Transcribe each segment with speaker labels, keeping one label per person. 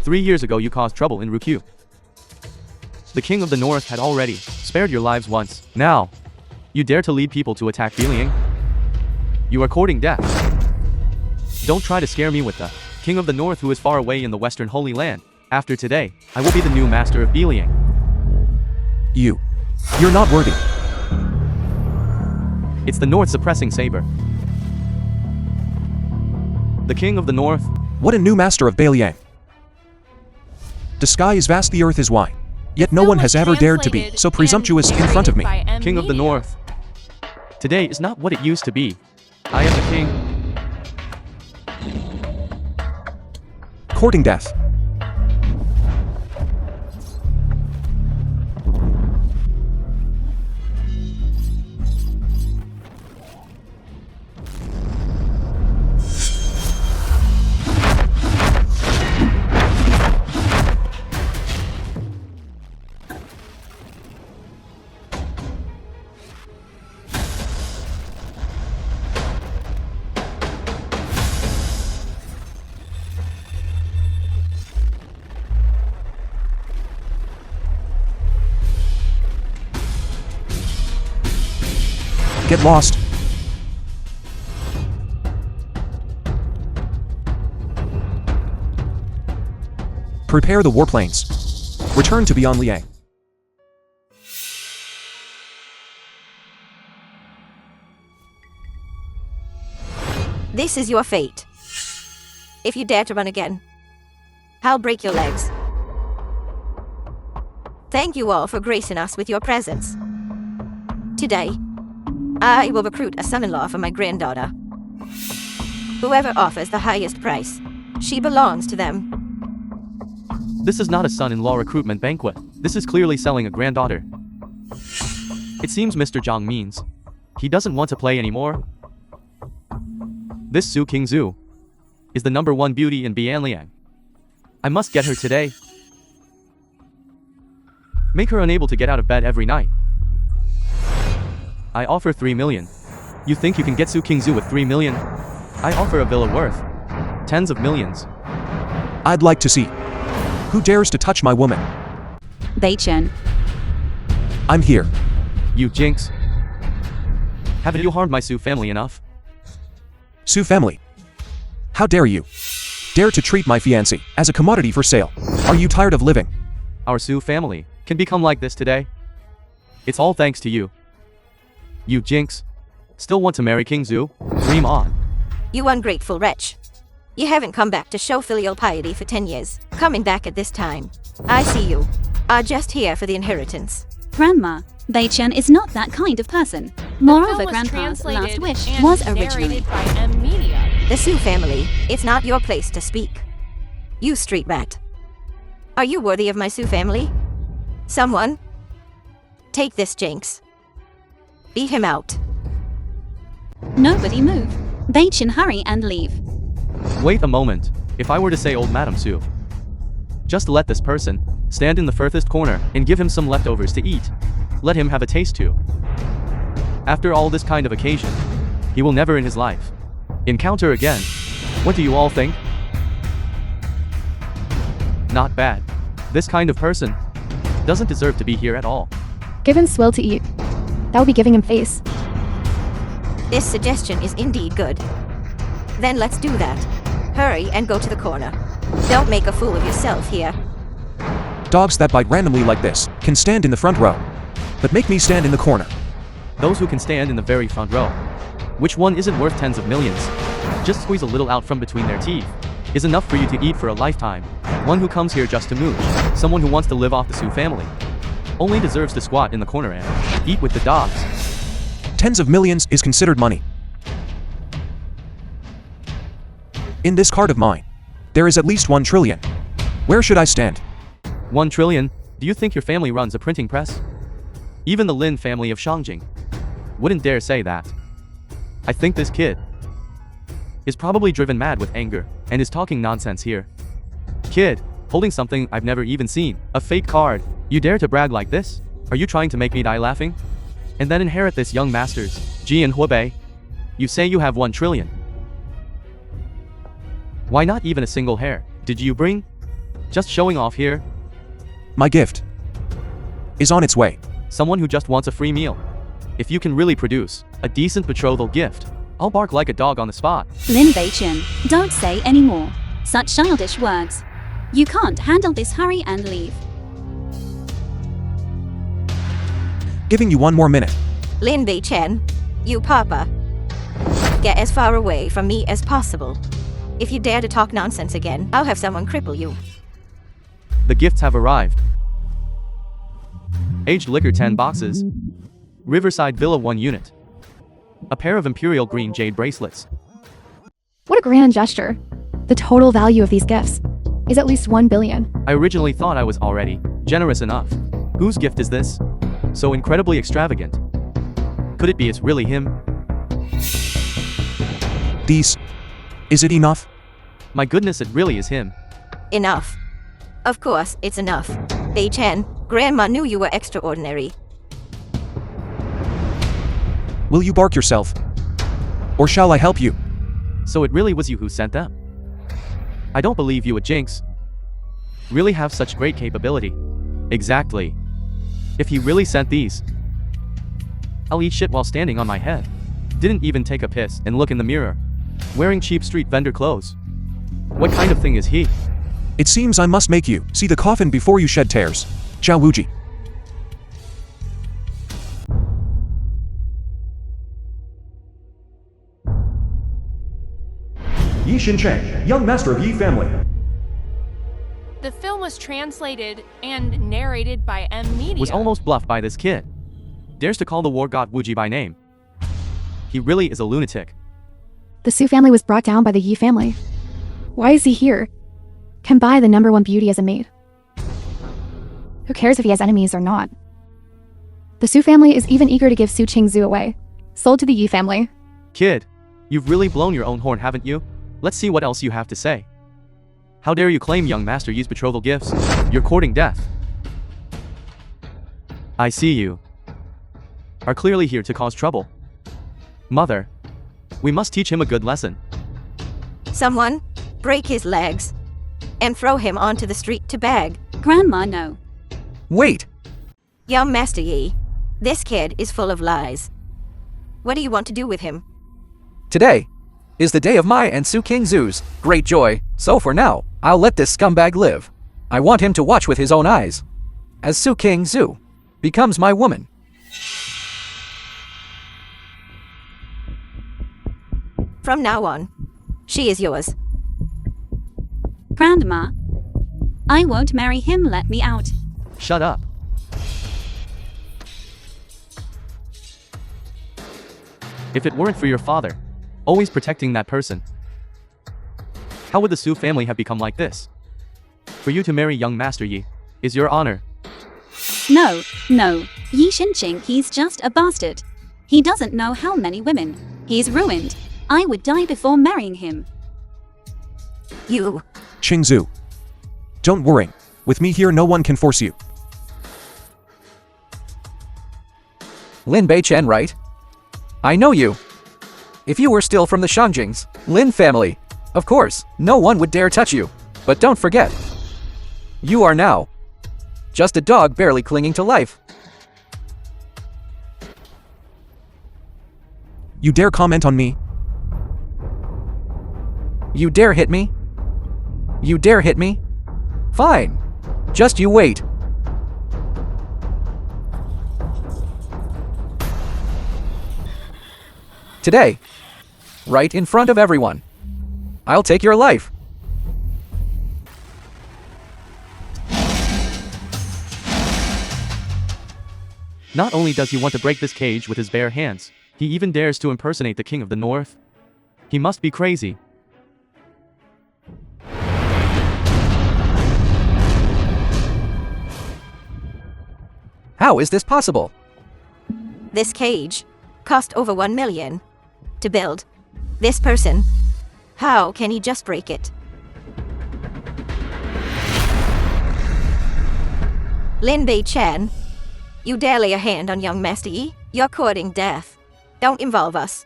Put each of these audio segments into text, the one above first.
Speaker 1: 3 years ago you caused trouble in Ryukyu. The king of the north had already spared your lives once. Now, you dare to lead people to attack Beliang? You are courting death. Don't try to scare me with the king of the north who is far away in the western holy land. After today, I will be the new master of Beliang.
Speaker 2: You're not worthy.
Speaker 1: It's the north suppressing saber. The king of the north.
Speaker 2: What a new master of Beliang. The sky is vast, the earth is wide. Yet no one has ever dared to be so presumptuous in front of me.
Speaker 1: King of the north. Today is not what it used to be. I am the king.
Speaker 2: Courting death. Get lost. Prepare the warplanes. Return to beyond Liang.
Speaker 3: This is your fate. If you dare to run again, I'll break your legs. Thank you all for gracing us with your presence. Today, I will recruit a son-in-law for my granddaughter. Whoever offers the highest price, she belongs to them.
Speaker 1: This is not a son-in-law recruitment banquet. This is clearly selling a granddaughter. It seems Mr. Zhang means he doesn't want to play anymore. This Su Qingzu is the #1 beauty in Bianliang. I must get her today. Make her unable to get out of bed every night. I offer 3 million. You think you can get Su Qingzu with 3 million? I offer a villa worth tens of millions.
Speaker 2: I'd like to see. Who dares to touch my woman?
Speaker 4: Beichen.
Speaker 2: I'm here.
Speaker 1: You jinx. Haven't you harmed my Su family enough?
Speaker 2: Su family. How dare you? Dare to treat my fiancé as a commodity for sale. Are you tired of living?
Speaker 1: Our Su family can become like this today. It's all thanks to you. You jinx. Still want to marry King Zhu? Dream on.
Speaker 3: You ungrateful wretch. You haven't come back to show filial piety for 10 years. Coming back at this time. I see you are just here for the inheritance.
Speaker 4: Grandma, Beichen is not that kind of person. Moreover, Grandpa's last wish was originally
Speaker 3: The Su family, it's not your place to speak. You street rat. Are you worthy of my Su family? Someone? Take this jinx. Beat him out.
Speaker 4: Nobody move. Beichen hurry and leave.
Speaker 1: Wait a moment. If I were to say old Madam Su, just let this person stand in the furthest corner and give him some leftovers to eat. Let him have a taste too. After all this kind of occasion, he will never in his life encounter again. What do you all think? Not bad. This kind of person doesn't deserve to be here at all.
Speaker 5: Give him swill to eat. That would be giving him face.
Speaker 3: This suggestion is indeed good. Then let's do that. Hurry and go to the corner. Don't make a fool of yourself here.
Speaker 2: Dogs that bite randomly like this can stand in the front row. But make me stand in the corner.
Speaker 1: Those who can stand in the very front row. Which one isn't worth tens of millions? Just squeeze a little out from between their teeth is enough for you to eat for a lifetime. One who comes here just to mooch, someone who wants to live off the Su family, only deserves to squat in the corner and eat with the dogs.
Speaker 2: Tens of millions is considered money. In this card of mine, there is at least 1 trillion. Where should I stand?
Speaker 1: 1 trillion? Do you think your family runs a printing press? Even the Lin family of Shangjing wouldn't dare say that. I think this kid is probably driven mad with anger and is talking nonsense here. Kid, holding something I've never even seen, a fake card. You dare to brag like this? Are you trying to make me die laughing? And then inherit this young master's, Ji and Huabei? You say you have 1 trillion. Why not even a single hair? Did you bring? Just showing off here?
Speaker 2: My gift is on its way.
Speaker 1: Someone who just wants a free meal. If you can really produce a decent betrothal gift, I'll bark like a dog on the spot.
Speaker 4: Lin Bei-chen, don't say any more such childish words. You can't handle this, hurry and leave.
Speaker 2: Giving you 1 more minute.
Speaker 3: Lin Bei-chen, you papa. Get as far away from me as possible. If you dare to talk nonsense again, I'll have someone cripple you.
Speaker 1: The gifts have arrived. Aged liquor 10 boxes. Riverside Villa 1 unit. A pair of imperial green jade bracelets.
Speaker 5: What a grand gesture. The total value of these gifts is at least 1 billion.
Speaker 1: I originally thought I was already generous enough. Whose gift is this? So incredibly extravagant. Could it be it's really him?
Speaker 2: These. Is it enough?
Speaker 1: My goodness, it really is him.
Speaker 3: Enough. Of course, it's enough. Bei-chen, Grandma knew you were extraordinary.
Speaker 2: Will you bark yourself? Or shall I help you?
Speaker 1: So it really was you who sent them? I don't believe you would jinx. Really have such great capability. Exactly. If he really sent these, I'll eat shit while standing on my head. Didn't even take a piss and look in the mirror. Wearing cheap street vendor clothes. What kind of thing is he?
Speaker 2: It seems I must make you see the coffin before you shed tears. Zhao Wuji.
Speaker 6: Yi Xin-cheng, young master of Yi family.
Speaker 7: The film was translated and narrated by M Media.
Speaker 1: Was almost bluffed by this kid. Dares to call the war god Wuji by name. He really is a lunatic.
Speaker 5: The Su family was brought down by the Yi family. Why is he here? Can buy the #1 beauty as a maid. Who cares if he has enemies or not? The Su family is even eager to give Su Qingzu away. Sold to the Yi family.
Speaker 1: Kid, you've really blown your own horn, haven't you? Let's see what else you have to say. How dare you claim young Master Yi's betrothal gifts? You're courting death. I see you are clearly here to cause trouble. Mother, we must teach him a good lesson.
Speaker 3: Someone, break his legs and throw him onto the street to beg.
Speaker 4: Grandma, no.
Speaker 8: Wait!
Speaker 3: Young Master Yi, this kid is full of lies. What do you want to do with him?
Speaker 8: Today is the day of my and Su Qingzu's great joy, so for now, I'll let this scumbag live. I want him to watch with his own eyes as Su Qingzu becomes my woman.
Speaker 3: From now on, she is yours.
Speaker 4: Grandma, I won't marry him, let me out.
Speaker 1: Shut up. If it weren't for your father, always protecting that person, how would the Su family have become like this? For you to marry young Master Yi is your honor.
Speaker 4: No, no, Yi Xin-cheng, he's just a bastard. He doesn't know how many women he's ruined. I would die before marrying him.
Speaker 3: You.
Speaker 2: Qingzu. Don't worry. With me here, no one can force you.
Speaker 8: Lin Bei-chen, right? I know you. If you were still from the Shangjing's Lin family, of course, no one would dare touch you. But don't forget, you are now just a dog barely clinging to life.
Speaker 2: You dare comment on me?
Speaker 8: You dare hit me? You dare hit me? Fine. Just you wait. Today, right in front of everyone, I'll take your life.
Speaker 1: Not only does he want to break this cage with his bare hands, he even dares to impersonate the King of the North. He must be crazy.
Speaker 8: How is this possible?
Speaker 3: This cage cost over 1 million to build. This person, how can he just break it? Lin Bei-chen, you dare lay a hand on young Master Yi? You're courting death. Don't involve us.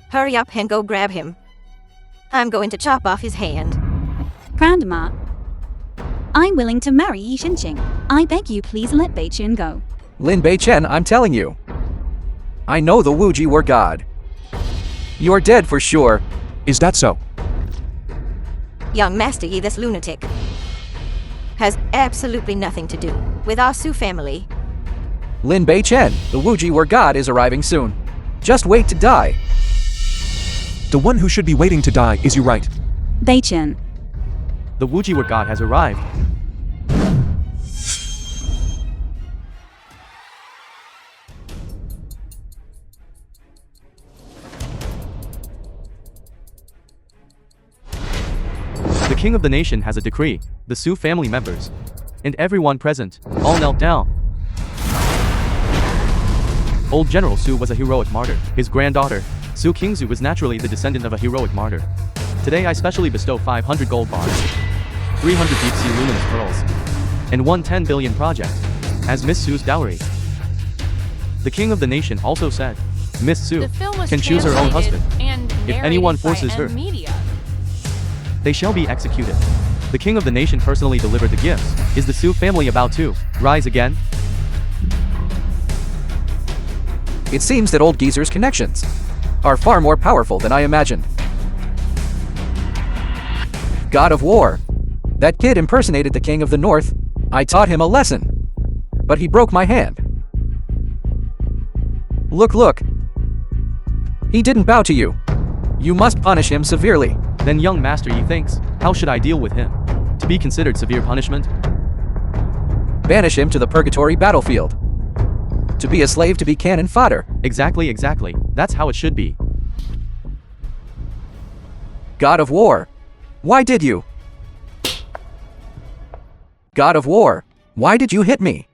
Speaker 3: Hurry up and go grab him. I'm going to chop off his hand.
Speaker 4: Grandma, I'm willing to marry Yi Shinqing. I beg you please let Beichen go.
Speaker 8: Lin Beichen, I'm telling you. I know the Wuji were God. You're dead for sure.
Speaker 2: Is that so?
Speaker 3: Young Master Yi, this lunatic, has absolutely nothing to do with our Su family.
Speaker 8: Lin Beichen, the Wuji were God is arriving soon. Just wait to die.
Speaker 2: The one who should be waiting to die is you, right?
Speaker 4: Beichen.
Speaker 1: The Wuji were God has arrived. The king of the nation has a decree. The Su family members and everyone present all knelt down. Old General Su was a heroic martyr. His granddaughter, Su Kingzu, was naturally the descendant of a heroic martyr. Today I specially bestow 500 gold bars, 300 deep sea luminous pearls, and 110 billion project as Miss Su's dowry. The king of the nation also said, Miss Su
Speaker 7: The film was
Speaker 1: can choose her own husband.
Speaker 7: translated and
Speaker 1: If
Speaker 7: narrated
Speaker 1: anyone
Speaker 7: by
Speaker 1: forces her,
Speaker 7: Media.
Speaker 1: they shall be executed. The king of the nation personally delivered the gifts. Is the Su family about to rise again?
Speaker 8: It seems that old Geezer's connections are far more powerful than I imagined. God of War. That kid impersonated the King of the North. I taught him a lesson. But he broke my hand. Look. He didn't bow to you. You must punish him severely.
Speaker 1: Then young master Yi thinks, how should I deal with him? To be considered severe punishment?
Speaker 8: Banish him to the purgatory battlefield. To be a slave, to be cannon fodder.
Speaker 1: Exactly. That's how it should be.
Speaker 8: God of War. Why did you? God of War. Why did you hit me?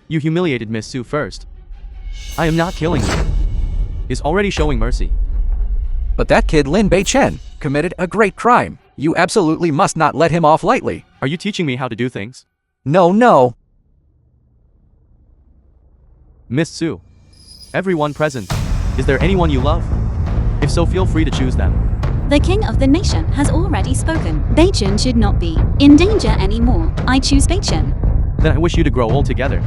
Speaker 1: You humiliated Miss Su first. I am not killing you. Is already showing mercy.
Speaker 8: But that kid Lin Beichen committed a great crime. You absolutely must not let him off lightly.
Speaker 1: Are you teaching me how to do things?
Speaker 8: No.
Speaker 1: Miss Su. Everyone present. Is there anyone you love? If so, feel free to choose them.
Speaker 4: The king of the nation has already spoken. Beichen should not be in danger anymore. I choose Beichen.
Speaker 1: Then I wish you to grow old together.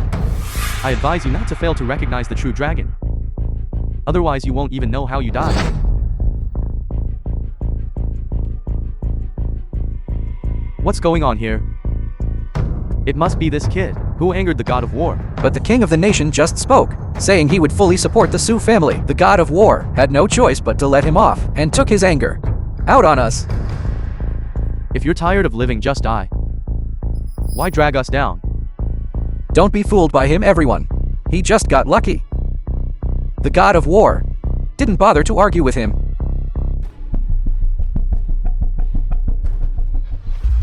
Speaker 1: I advise you not to fail to recognize the true dragon. Otherwise you won't even know how you died. What's going on here? It must be this kid, who angered the God of War.
Speaker 8: But the king of the nation just spoke, saying he would fully support the Su family. The God of War had no choice but to let him off, and took his anger out on us.
Speaker 1: If you're tired of living, just die. Why drag us down?
Speaker 8: Don't be fooled by him, everyone. He just got lucky. The God of War didn't bother to argue with him.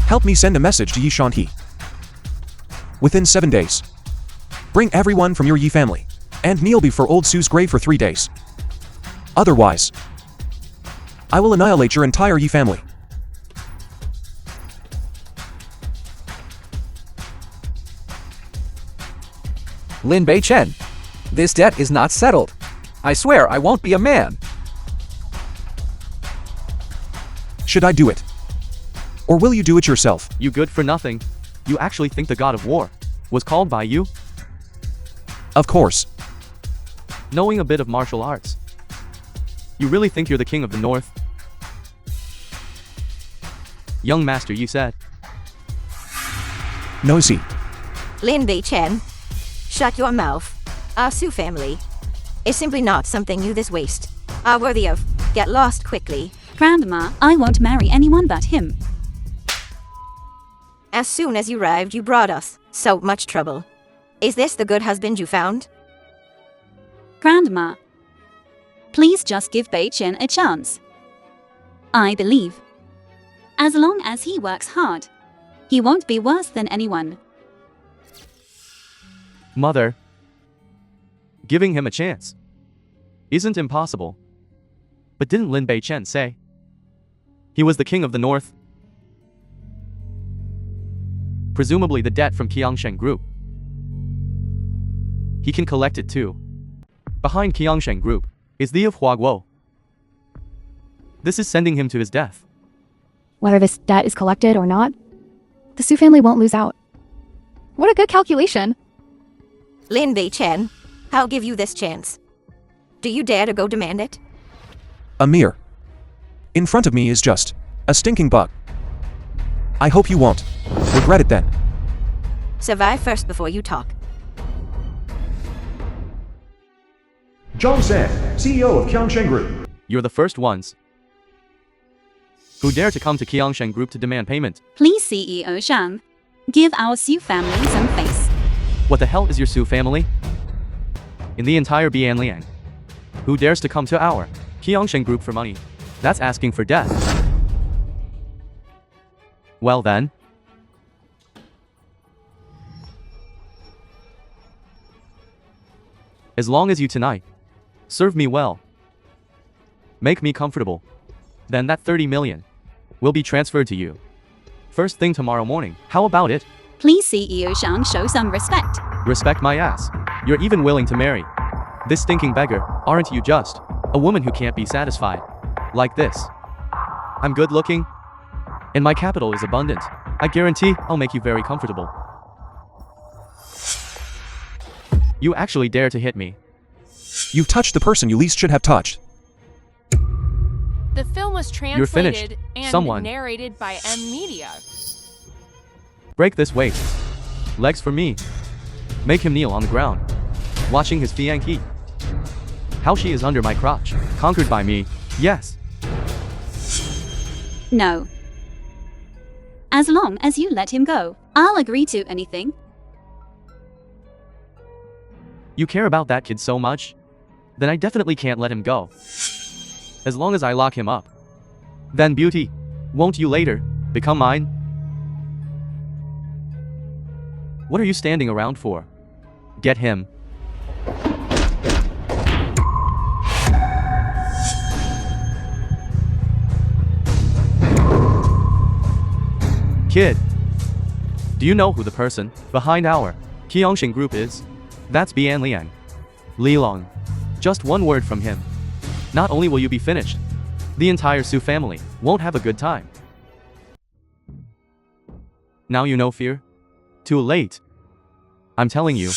Speaker 2: Help me send a message to Yi Shanhe. Within 7 days. Bring everyone from your Yi family. And kneel before old Su's grave for 3 days. Otherwise, I will annihilate your entire Yi family.
Speaker 8: Lin Beichen, this debt is not settled. I swear I won't be a man.
Speaker 2: Should I do it? Or will you do it yourself?
Speaker 1: You good for nothing. You actually think the God of War was called by you?
Speaker 2: Of course.
Speaker 1: Knowing a bit of martial arts. You really think you're the king of the north? Young master, you said.
Speaker 2: Nosy.
Speaker 3: Lin Beichen, shut your mouth. Our Su family is simply not something you this waste are worthy of. Get lost quickly.
Speaker 4: Grandma, I won't marry anyone but him.
Speaker 3: As soon as you arrived, you brought us so much trouble. Is this the good husband you found?
Speaker 4: Grandma, please just give Beichen a chance. I believe, as long as he works hard, he won't be worse than anyone.
Speaker 1: Mother, giving him a chance isn't impossible. But didn't Lin Beichen say he was the king of the north? Presumably the debt from Qiangsheng Group. He can collect it too. Behind Qiangsheng Group is the of Huaguo. This is sending him to his death.
Speaker 5: Whether this debt is collected or not, The Su family won't lose out. What a good calculation.
Speaker 3: Lin Bei-chen, I'll give you this chance. Do you dare to go demand it?
Speaker 2: A mirror. In front of me is just a stinking bug. I hope you won't regret it then.
Speaker 3: Survive first before you talk.
Speaker 6: Zhang San, CEO of Qiangshen Group.
Speaker 1: You're the first ones who dare to come to Qiangshen Group to demand payment.
Speaker 4: Please, CEO Zhang, give our Su family some face.
Speaker 1: What the hell is your Su family? In the entire Bianliang, who dares to come to our Qiangshen Group for money? That's asking for death. Well then. As long as you tonight serve me well, make me comfortable, then that 30 million will be transferred to you first thing tomorrow morning. How about it?
Speaker 4: Please, CEO Zhang, show some respect.
Speaker 1: Respect my ass. You're even willing to marry this stinking beggar, aren't you just? A woman who can't be satisfied. Like this. I'm good looking, and my capital is abundant. I guarantee I'll make you very comfortable. You actually dare to hit me.
Speaker 2: You've touched the person you least should have touched.
Speaker 7: The film was
Speaker 1: You're finished.
Speaker 7: translated and
Speaker 1: Someone.
Speaker 7: narrated by M Media.
Speaker 1: Break this weight. Legs for me. Make him kneel on the ground, watching his fiang heat. How she is under my crotch, conquered by me. Yes.
Speaker 4: No. As long as you let him go, I'll agree to anything.
Speaker 1: You care about that kid so much? Then I definitely can't let him go. As long as I lock him up. Then beauty, won't you later become mine? What are you standing around for? Get him. Kid, do you know who the person behind our Qiangshen Group is? That's Bianliang. Li Long. Just one word from him. Not only will you be finished, the entire Su family won't have a good time. Now you know fear? Too late. I'm telling you.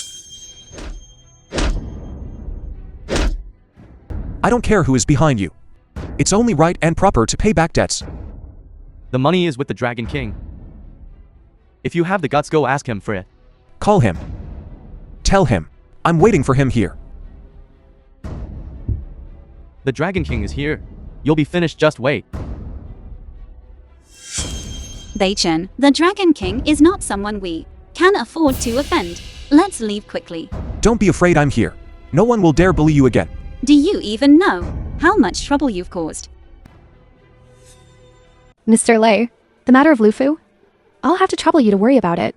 Speaker 2: I don't care who is behind you. It's only right and proper to pay back debts.
Speaker 1: The money is with the Dragon King. If you have the guts, go ask him for it.
Speaker 2: Call him. Tell him. I'm waiting for him here.
Speaker 1: The Dragon King is here. You'll be finished, just wait.
Speaker 4: Bei-chen, the Dragon King is not someone we can afford to offend. Let's leave quickly.
Speaker 2: Don't be afraid, I'm here. No one will dare bully you again.
Speaker 4: Do you even know how much trouble you've caused?
Speaker 5: Mr. Lei, the matter of Lufu? I'll have to trouble you to worry about it.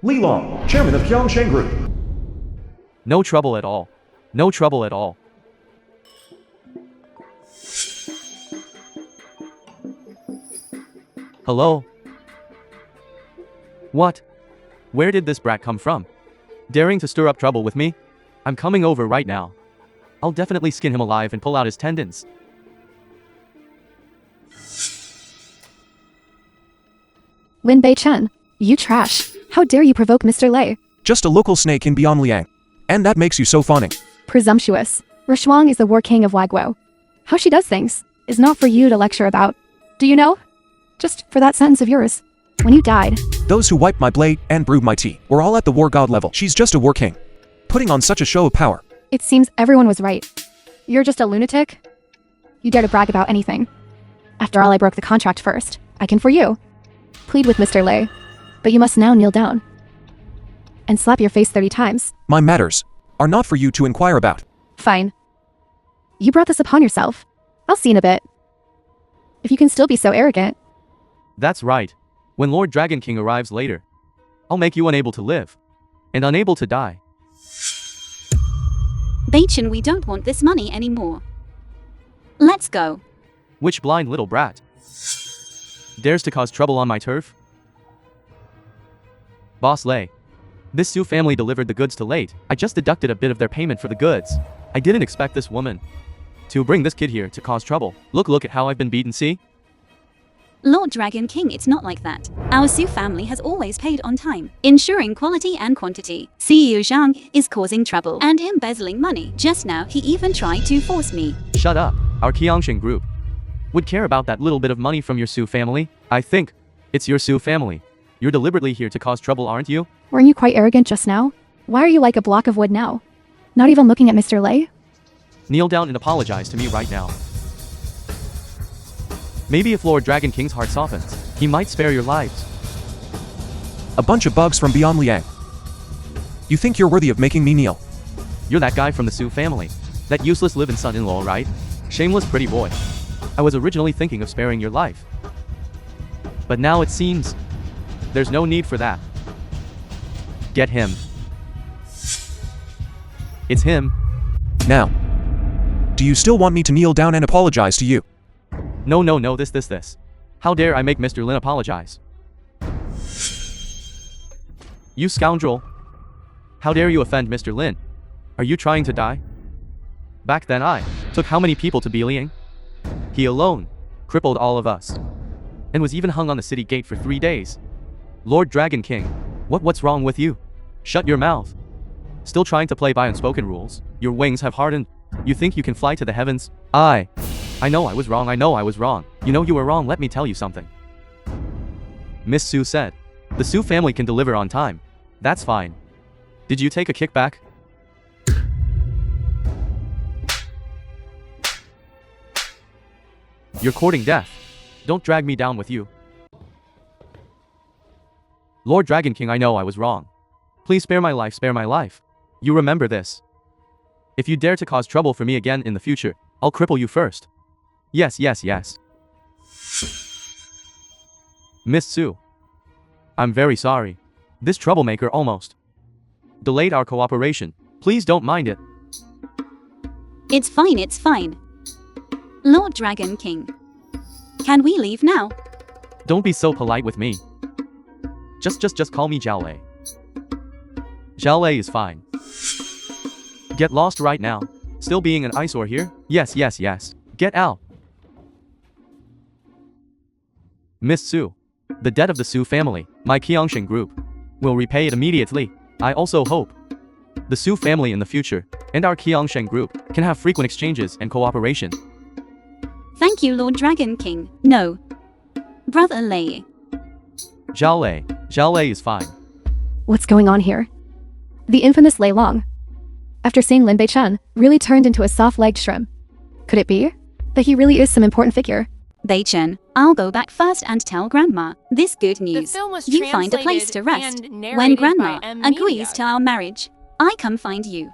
Speaker 6: Li Long, Chairman of Qiangshen Group.
Speaker 1: No trouble at all. No trouble at all. Hello? What? Where did this brat come from? Daring to stir up trouble with me? I'm coming over right now. I'll definitely skin him alive and pull out his tendons.
Speaker 5: Lin Bei-chen, you trash. How dare you provoke Mr. Lei?
Speaker 2: Just a local snake in Bianliang. And that makes you so fawning.
Speaker 5: Presumptuous. Rishuang is the war king of Wagwo. How she does things is not for you to lecture about. Do you know? Just for that sentence of yours. When you died,
Speaker 2: Those who wiped my blade and brewed my tea were all at the war god level. She's just a war king. Putting on such a show of power.
Speaker 5: it seems everyone was right. You're just a lunatic? You dare to brag about anything. After all, I broke the contract first. I can for you. Plead with Mr. Lei. But you must now kneel down. And slap your face 30 times.
Speaker 2: My matters are not for you to inquire about.
Speaker 5: Fine. You brought this upon yourself. I'll see in a bit. If you can still be so arrogant.
Speaker 1: That's right. When Lord Dragon King arrives later, I'll make you unable to live. And unable to die.
Speaker 4: Bei-chen, we don't want this money anymore. Let's go.
Speaker 1: Which blind little brat dares to cause trouble on my turf? Boss Lei, this Su family delivered the goods too late. I just deducted a bit of their payment for the goods. I didn't expect this woman to bring this kid here to cause trouble. Look at how I've been beaten, see?
Speaker 4: Lord Dragon King, it's not like that. Our Su family has always paid on time, ensuring quality and quantity. CEO Zhang is causing trouble and embezzling money. Just now, he even tried to force me.
Speaker 1: Shut up. Our Qiangshan group would care about that little bit of money from your Su family. I think it's your Su family. You're deliberately here to cause trouble, aren't you?
Speaker 5: Weren't you quite arrogant just now? Why are you like a block of wood now? Not even looking at Mr. Lei?
Speaker 1: Kneel down and apologize to me right now. Maybe if Lord Dragon King's heart softens, he might spare your lives.
Speaker 2: A bunch of bugs from beyond Liang. You think you're worthy of making me kneel?
Speaker 1: You're that guy from the Su family. That useless live-in son-in-law, right? Shameless pretty boy. I was originally thinking of sparing your life. But now it seems there's no need for that. Get him. It's him.
Speaker 2: Now, do you still want me to kneel down and apologize to you?
Speaker 1: No, this. How dare I make Mr. Lin apologize? You scoundrel. How dare you offend Mr. Lin? Are you trying to die? Back then I took how many people to Liang? He alone crippled all of us. And was even hung on the city gate for 3 days. Lord Dragon King, what's wrong with you? Shut your mouth. Still trying to play by unspoken rules? Your wings have hardened. You think you can fly to the heavens? I know I was wrong. You know you were wrong, let me tell you something. Miss Su said, the Su family can deliver on time. That's fine. Did you take a kickback? You're courting death. Don't drag me down with you. Lord Dragon King, I know I was wrong. Please spare my life. You remember this. If you dare to cause trouble for me again in the future, I'll cripple you first. Yes. Miss Su. I'm very sorry. This troublemaker almost delayed our cooperation. Please don't mind it.
Speaker 4: It's fine. Lord Dragon King. Can we leave now?
Speaker 1: Don't be so polite with me. Just call me Zhao Lei. Zhao Lei is fine. Get lost right now. Still being an eyesore here? Yes. Get out. Miss Su. The debt of the Su family, my Qiangshan group, will repay it immediately. I also hope the Su family in the future, and our Qiangshan group, can have frequent exchanges and cooperation.
Speaker 4: Thank you, Lord Dragon King. No. Brother Lei.
Speaker 1: Zhao Lei is fine.
Speaker 5: What's going on here? The infamous Lei Long, after seeing Lin Beichen, really turned into a soft-legged shrimp. Could it be that he really is some important figure?
Speaker 4: Beichen, I'll go back first and tell Grandma this good news.
Speaker 7: The film was
Speaker 4: You find a place to rest.
Speaker 7: translated and narrated
Speaker 4: When Grandma
Speaker 7: by M.
Speaker 4: agrees
Speaker 7: Media.
Speaker 4: to our marriage, I come find you.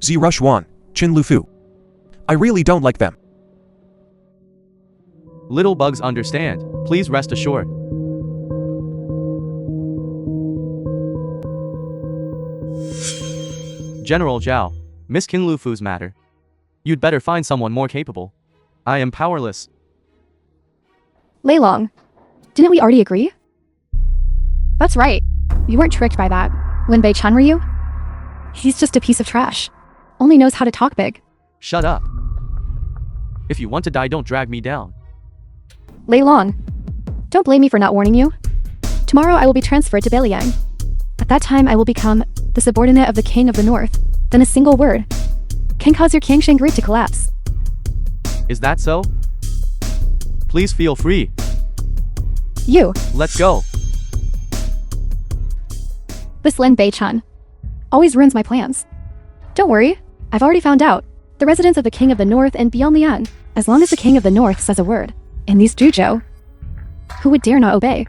Speaker 2: Z Rushwan, Chin Lufu. I really don't like them.
Speaker 1: Little bugs understand. Please rest assured. General Zhao, Miss King Lufu's matter. You'd better find someone more capable. I am powerless.
Speaker 5: Lei Long, didn't we already agree? That's right. You weren't tricked by that. Lin Beichen, were you? He's just a piece of trash. Only knows how to talk big.
Speaker 1: Shut up. If you want to die, don't drag me down.
Speaker 5: Lei Long, don't blame me for not warning you. Tomorrow I will be transferred to Beiliang. At that time I will become the subordinate of the King of the North. Then a single word can cause your Qiangshan group to collapse.
Speaker 1: Is that so? Please feel free.
Speaker 5: You,
Speaker 1: Let's go.
Speaker 5: this Lin Beichen, always ruins my plans. Don't worry, I've already found out the residents of the King of the North and beyond Lian. As long as the King of the North says a word in these Zhuzhou, who would dare not obey?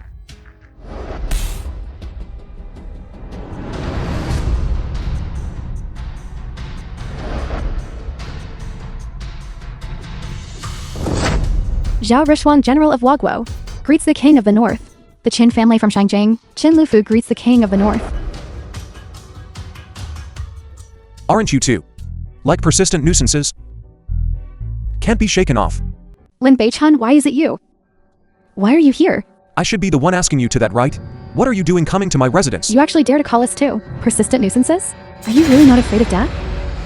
Speaker 5: Zhao Rishuan, General of Wagwo, greets the King of the North. The Qin family from Shangjing, Qin Lufu greets the King of the North.
Speaker 2: Aren't you too? Like persistent nuisances? Can't be shaken off.
Speaker 5: Lin Beichen, why is it you? Why are you here?
Speaker 2: I should be the one asking you to that, right? What are you doing coming to my residence?
Speaker 5: You actually dare to call us too? Persistent nuisances? Are you really not afraid of death?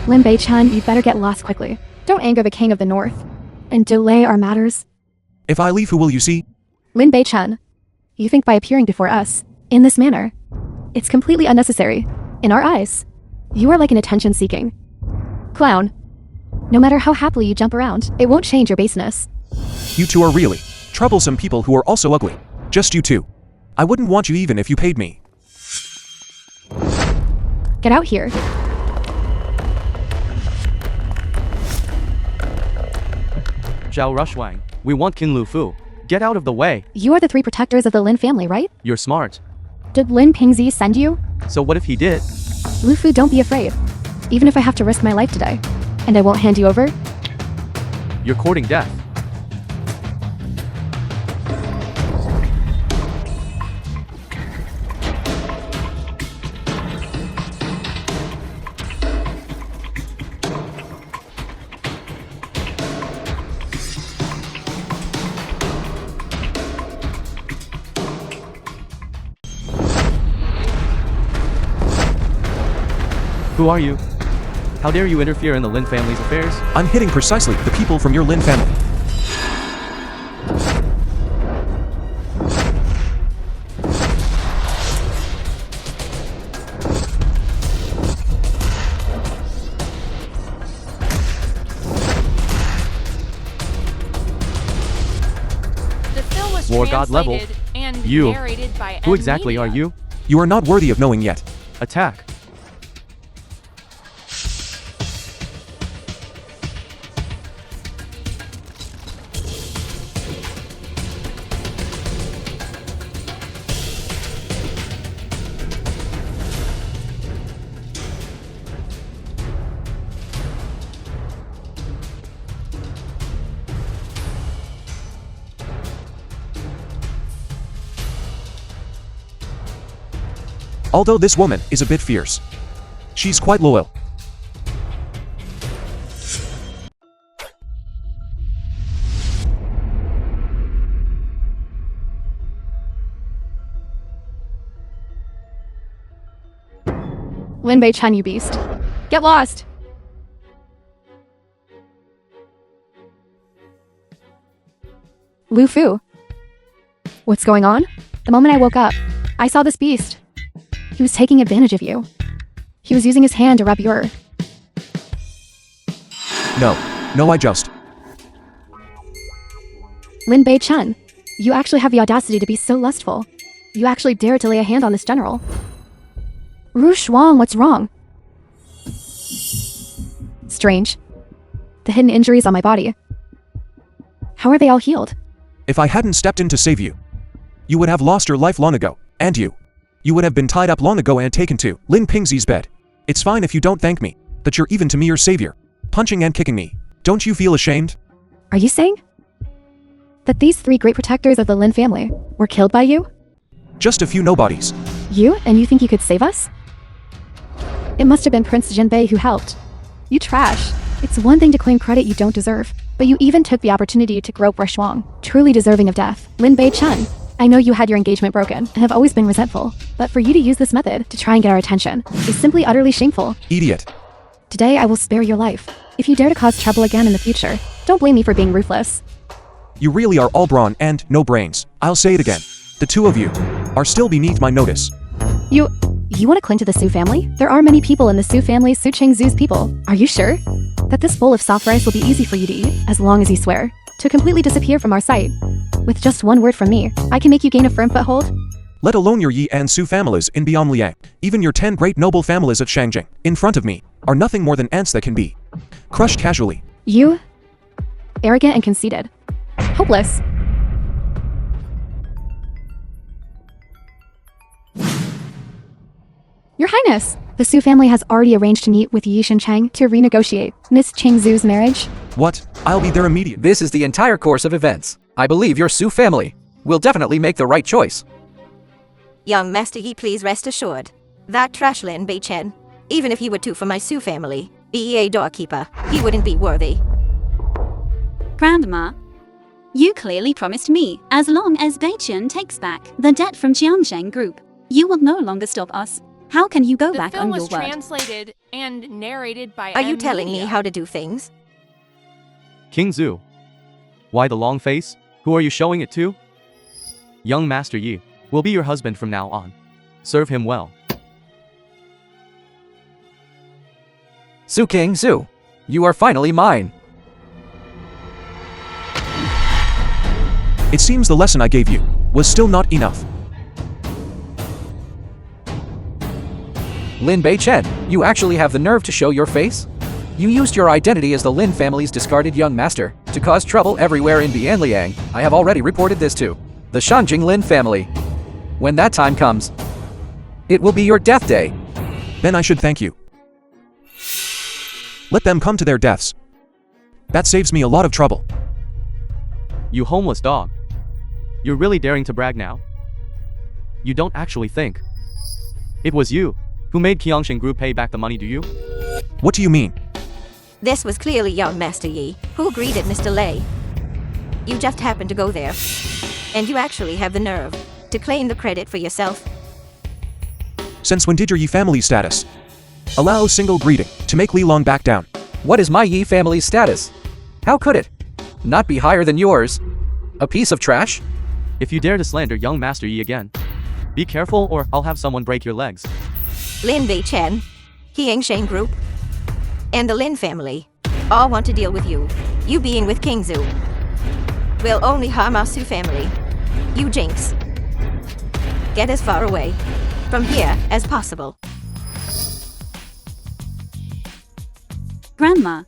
Speaker 5: Lin Bei-chan, you'd better get lost quickly. Don't anger the king of the north. And delay our matters.
Speaker 2: If I leave, who will you see?
Speaker 5: Lin Bei-chan, you think by appearing before us, in this manner, it's completely unnecessary. In our eyes, you are like an attention-seeking clown. No matter how happily you jump around, it won't change your baseness.
Speaker 2: You two are really troublesome people who are also ugly. Just you two. I wouldn't want you even if you paid me.
Speaker 5: Get out here.
Speaker 1: Zhao Rushwang, we want Qin Lufu. Get out of the way.
Speaker 5: You are the three protectors of the Lin family, right?
Speaker 1: You're smart.
Speaker 5: Did Lin Pingzi send you?
Speaker 1: So what if he did?
Speaker 5: Lufu, don't be afraid. Even if I have to risk my life today. And I won't hand you over?
Speaker 1: You're courting death. Who are you? How dare you interfere in the Lin family's affairs?
Speaker 2: I'm hitting precisely the people from your Lin family.
Speaker 7: The film was
Speaker 1: War God level.
Speaker 7: translated and
Speaker 1: You.
Speaker 7: narrated by
Speaker 1: Who exactly
Speaker 7: Media.
Speaker 1: are you?
Speaker 2: You are not worthy of knowing yet.
Speaker 1: Attack.
Speaker 2: Although this woman is a bit fierce, she's quite loyal.
Speaker 5: Lin Bei-chan, you beast. Get lost! Lufu. What's going on? The moment I woke up, I saw this beast. He was taking advantage of you. He was using his hand to rub your...
Speaker 2: No, I just.
Speaker 5: Lin Bei-chan, you actually have the audacity to be so lustful. You actually dare to lay a hand on this general. Ru Shuang, what's wrong? Strange. The hidden injuries on my body. How are they all healed?
Speaker 2: If I hadn't stepped in to save you, you would have lost your life long ago, and you would have been tied up long ago and taken to Lin Pingzi's bed. It's fine if you don't thank me, that you're even to me your savior, punching and kicking me. Don't you feel ashamed?
Speaker 5: Are you saying that these three great protectors of the Lin family were killed by you?
Speaker 2: Just a few nobodies.
Speaker 5: You? And you think you could save us? It must have been Prince Jinbei who helped. You trash. It's one thing to claim credit you don't deserve, but you even took the opportunity to grope Shuang, truly deserving of death. Lin Bei-chan, I know you had your engagement broken and have always been resentful, but for you to use this method to try and get our attention is simply utterly shameful.
Speaker 2: Idiot.
Speaker 5: Today I will spare your life. If you dare to cause trouble again in the future, don't blame me for being ruthless.
Speaker 2: You really are all brawn and no brains. I'll say it again. The two of you are still beneath my notice.
Speaker 5: You want to cling to the Su family? There are many people in the Su family, Su Chengzu's people. Are you sure that this bowl of soft rice will be easy for you to eat, as long as you swear to completely disappear from our sight? With just one word from me, I can make you gain a firm foothold?
Speaker 2: Let alone your Yi and Su families in Bianliang, even your 10 great noble families at Shangjing, in front of me, are nothing more than ants that can be crushed casually.
Speaker 5: You, arrogant and conceited, hopeless. Your Highness, the Su family has already arranged to meet with Yi Shenchang to renegotiate Miss Chengzu's marriage.
Speaker 2: What? I'll be there immediately.
Speaker 8: This is the entire course of events. I believe your Su family will definitely make the right choice.
Speaker 3: Young Master Yi, please rest assured. That trash Lin Bei-chen, even if he were to for my Su family, be a doorkeeper, he wouldn't be worthy.
Speaker 4: Grandma, You clearly promised me, as long as Beichen takes back the debt from Jiangsheng Group, you will no longer stop us. How can you go
Speaker 7: The
Speaker 4: back
Speaker 7: film
Speaker 4: on your
Speaker 7: was
Speaker 4: word?
Speaker 7: translated and narrated by
Speaker 3: Are you
Speaker 7: M.
Speaker 3: telling me
Speaker 7: Media.
Speaker 3: how to do things?
Speaker 1: King Zhu. Why the long face? Who are you showing it to? Young Master Yi will be your husband from now on. Serve him well.
Speaker 8: Su King Zhu, you are finally mine.
Speaker 2: It seems the lesson I gave you was still not enough.
Speaker 8: Lin Beichen, you actually have the nerve to show your face? You used your identity as the Lin family's discarded young master to cause trouble everywhere in Bianliang. I have already reported this to the Shanjing Lin family. When that time comes, it will be your death day.
Speaker 2: Then I should thank you. Let them come to their deaths. That saves me a lot of trouble.
Speaker 1: You homeless dog. You're really daring to brag now? You don't actually think it was you who made Qiangshan Group pay back the money, do you?
Speaker 2: What do you mean?
Speaker 3: This was clearly young Master Yi, who greeted Mr. Lei. You just happened to go there. And you actually have the nerve to claim the credit for yourself.
Speaker 2: Since when did your Yi family status allow single greeting to make Li Long back down?
Speaker 8: What is my Yi family's status? How could it not be higher than yours? A piece of trash?
Speaker 1: If you dare to slander young Master Yi again, be careful or I'll have someone break your legs.
Speaker 3: Lin Beichen, Qiangshan Group, and the Lin family all want to deal with you. You being with King Zhu will only harm our Su family. You jinx. Get as far away from here as possible.
Speaker 4: Grandma,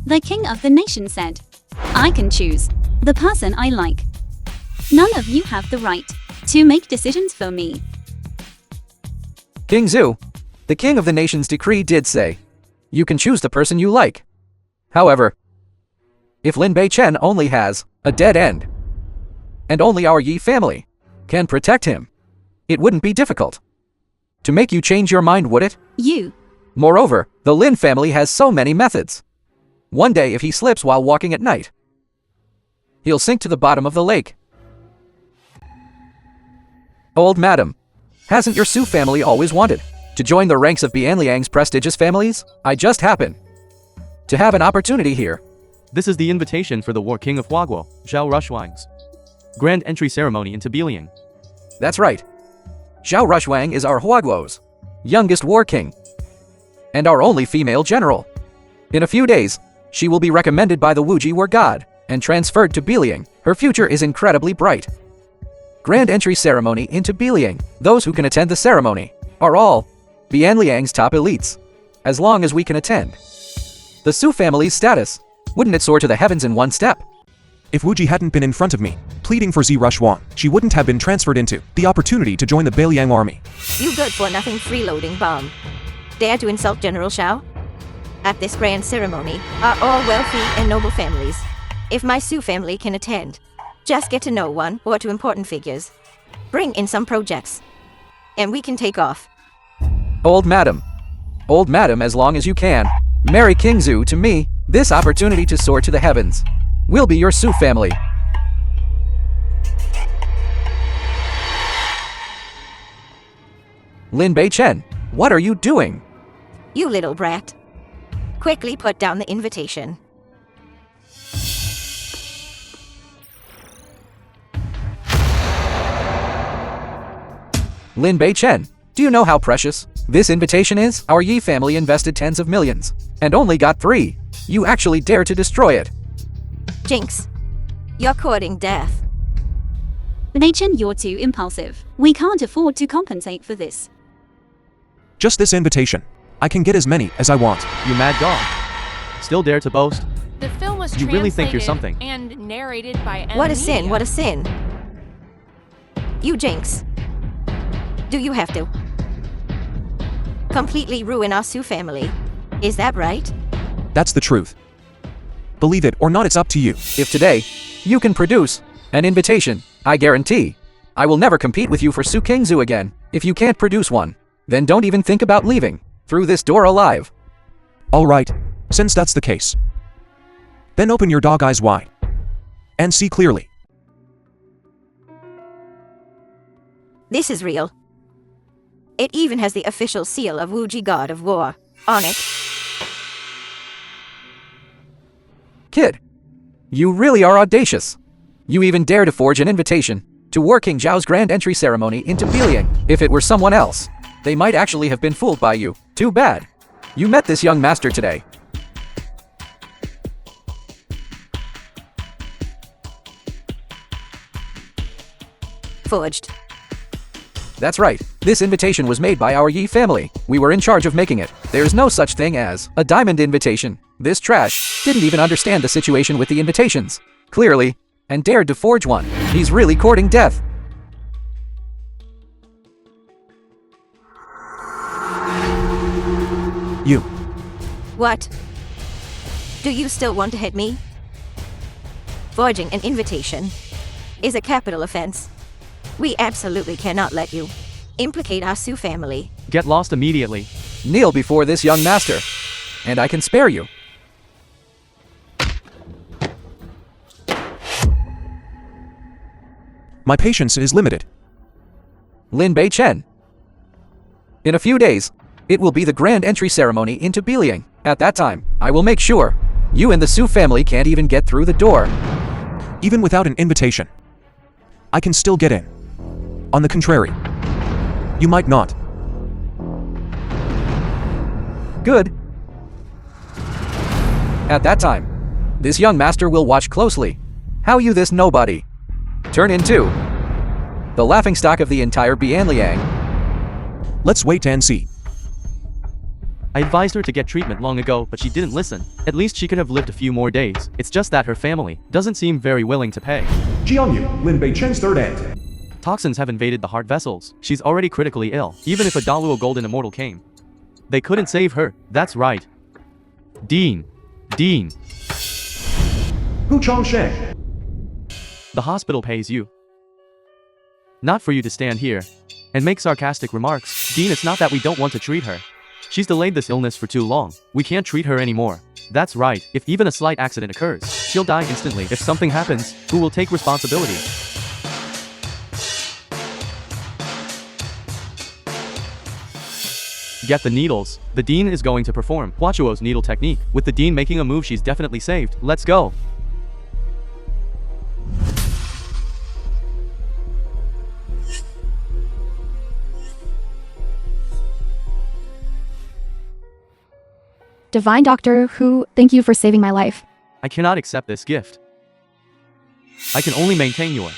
Speaker 4: the king of the nation said, I can choose the person I like. None of you have the right to make decisions for me.
Speaker 8: King Zhu, the king of the nation's decree did say, you can choose the person you like. However, if Lin Beichen only has a dead end, and only our Yi family can protect him, it wouldn't be difficult to make you change your mind, would it?
Speaker 4: You.
Speaker 8: Moreover, the Lin family has so many methods. One day if he slips while walking at night, he'll sink to the bottom of the lake. Old madam, hasn't your Su family always wanted to join the ranks of Bianliang's prestigious families? I just happen to have an opportunity here.
Speaker 1: This is the invitation for the War King of Huaguo, Zhao Rushwang's grand entry ceremony into Bieliang.
Speaker 8: That's right. Zhao Rushwang is our Huaguo's youngest war king, and our only female general. In a few days, she will be recommended by the Wuji War God and transferred to Bieliang. Her future is incredibly bright. Grand entry ceremony into Bieliang. Those who can attend the ceremony are all Bianliang's top elites. As long as we can attend, the Su family's status, wouldn't it soar to the heavens in one step?
Speaker 2: If Wu Ji hadn't been in front of me, pleading for Zi Rushwan, she wouldn't have been transferred into the opportunity to join the Beiliang army.
Speaker 3: You good for nothing freeloading bomb. Dare to insult General Shao? At this grand ceremony are all wealthy and noble families. If my Su family can attend, just get to know one or two important figures. Bring in some projects, and we can take off.
Speaker 8: Old madam, as long as you can, marry King Zhu to me. This opportunity to soar to the heavens will be your Su family. Lin Beichen, what are you doing?
Speaker 3: You little brat. Quickly put down the invitation.
Speaker 8: Lin Beichen, do you know how precious this invitation is? Our Yi family invested tens of millions and only got 3. You actually dare to destroy it.
Speaker 3: Jinx. You're courting death.
Speaker 4: Beichen, you're too impulsive. We can't afford to compensate for this.
Speaker 2: Just this invitation. I can get as many as I want.
Speaker 1: You mad dog. Still dare to boast?
Speaker 7: The film was
Speaker 1: You really think you're
Speaker 7: translated
Speaker 1: something.
Speaker 7: and narrated by M.
Speaker 3: What a sin,
Speaker 7: Media.
Speaker 3: what a sin. You jinx. Do you have to completely ruin our Su family? Is that right?
Speaker 2: That's the truth. Believe it or not, it's up to you.
Speaker 8: If today you can produce an invitation, I guarantee I will never compete with you for Su King Zhu again. If you can't produce one, then don't even think about leaving through this door alive.
Speaker 2: All right, since that's the case, then open your dog eyes wide and see clearly.
Speaker 3: This is real. It even has the official seal of Wuji God of War on it.
Speaker 8: Kid, you really are audacious. You even dare to forge an invitation to War King Zhao's grand entry ceremony into Beiliang. If it were someone else, they might actually have been fooled by you. Too bad. You met this young master today.
Speaker 3: Forged.
Speaker 8: That's right. This invitation was made by our Yi family. We were in charge of making it. There's no such thing as a diamond invitation. This trash didn't even understand the situation with the invitations. Clearly, and dared to forge one. He's really courting death.
Speaker 2: You.
Speaker 3: What? Do you still want to hit me? Forging an invitation is a capital offense. We absolutely cannot let you implicate our Su family.
Speaker 1: Get lost immediately.
Speaker 8: Kneel before this young master, and I can spare you.
Speaker 2: My patience is limited.
Speaker 8: Lin Bei Chen. In a few days, it will be the grand entry ceremony into Beiliang. At that time, I will make sure you and the Su family can't even get through the door.
Speaker 2: Even without an invitation, I can still get in. On the contrary, you might not.
Speaker 8: Good. At that time, this young master will watch closely how you, this nobody, turn into the laughingstock of the entire Beiliang.
Speaker 2: Let's wait and see.
Speaker 1: I advised her to get treatment long ago, but she didn't listen. At least she could have lived a few more days. It's just that her family doesn't seem very willing to pay.
Speaker 6: Jiangyu, Lin Bei Chen's third aunt.
Speaker 1: Toxins have invaded the heart vessels. She's already critically ill. Even if a Daluo Golden Immortal came, they couldn't save her. That's right. Dean.
Speaker 6: Hu Chongsheng.
Speaker 1: The hospital pays you. Not for you to stand here and make sarcastic remarks. Dean, it's not that we don't want to treat her. She's delayed this illness for too long. We can't treat her anymore. That's right. If even a slight accident occurs, she'll die instantly. If something happens, who will take responsibility? Get the needles. The Dean is going to perform Huachuo's needle technique. With the Dean making a move, she's definitely saved. Let's go.
Speaker 5: Divine Doctor Hu, thank you for saving my life.
Speaker 1: I cannot accept this gift. I can only maintain your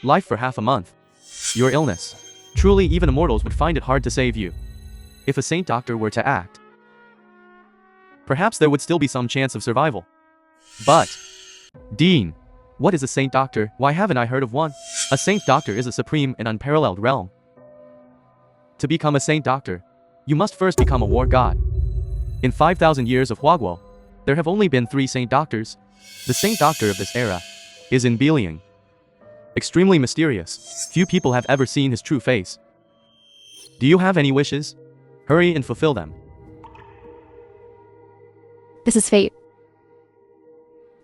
Speaker 1: life for half a month. Your illness. Truly, even immortals would find it hard to save you. If a saint doctor were to act, perhaps there would still be some chance of survival. But, Dean, what is a saint doctor? Why haven't I heard of one? A saint doctor is a supreme and unparalleled realm. To become a saint doctor, you must first become a war god. In 5,000 years of Huaguo, there have only been 3 saint doctors. The saint doctor of this era is in Beiliang. Extremely mysterious. Few people have ever seen his true face. Do you have any wishes? Hurry and fulfill them.
Speaker 5: This is fate.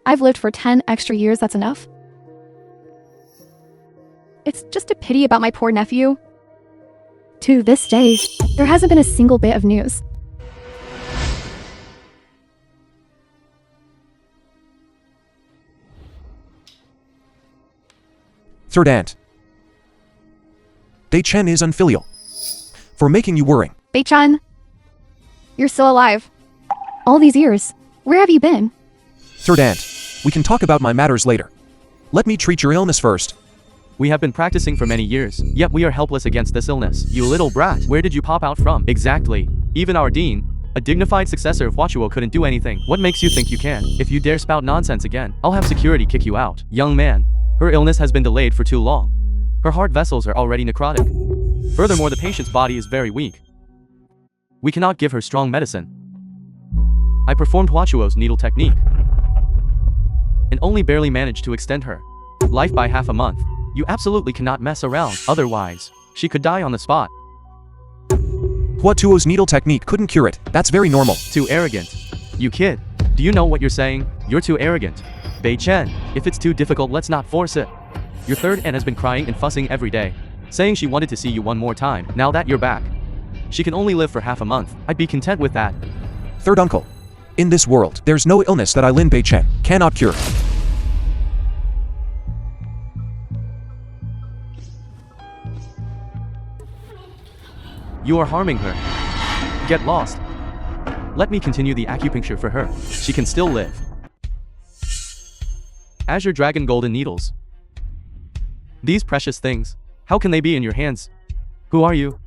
Speaker 5: I've lived for 10 extra years, that's enough. It's just a pity about my poor nephew. To this day, there hasn't been a single bit of news.
Speaker 2: Third aunt. Bei Chen is unfilial for making you worrying.
Speaker 5: Bei-chan, you're still alive. All these years, where have you been?
Speaker 2: Third aunt, we can talk about my matters later. Let me treat your illness first.
Speaker 1: We have been practicing for many years, yet we are helpless against this illness. You little brat, where did you pop out from? Exactly. Even our Dean, a dignified successor of Huachuo, couldn't do anything. What makes you think you can? If you dare spout nonsense again, I'll have security kick you out. Young man, her illness has been delayed for too long. Her heart vessels are already necrotic. Furthermore, the patient's body is very weak. We cannot give her strong medicine. I performed Huachuo's needle technique and only barely managed to extend her life by half a month. You absolutely cannot mess around, otherwise, she could die on the spot.
Speaker 2: Huachuo's needle technique couldn't cure it. That's very normal.
Speaker 1: Too arrogant. You kid, do you know what you're saying? You're too arrogant. Bei Chen, if it's too difficult, let's not force it. Your third aunt has been crying and fussing every day. saying she wanted to see you one more time. Now that you're back, she can only live for half a month. I'd be content with that.
Speaker 2: Third uncle. In this world, there's no illness that Lin Bei-chen cannot cure.
Speaker 1: You are harming her. Get lost. Let me continue the acupuncture for her. She can still live. Azure Dragon Golden Needles. These precious things, how can they be in your hands? Who are you?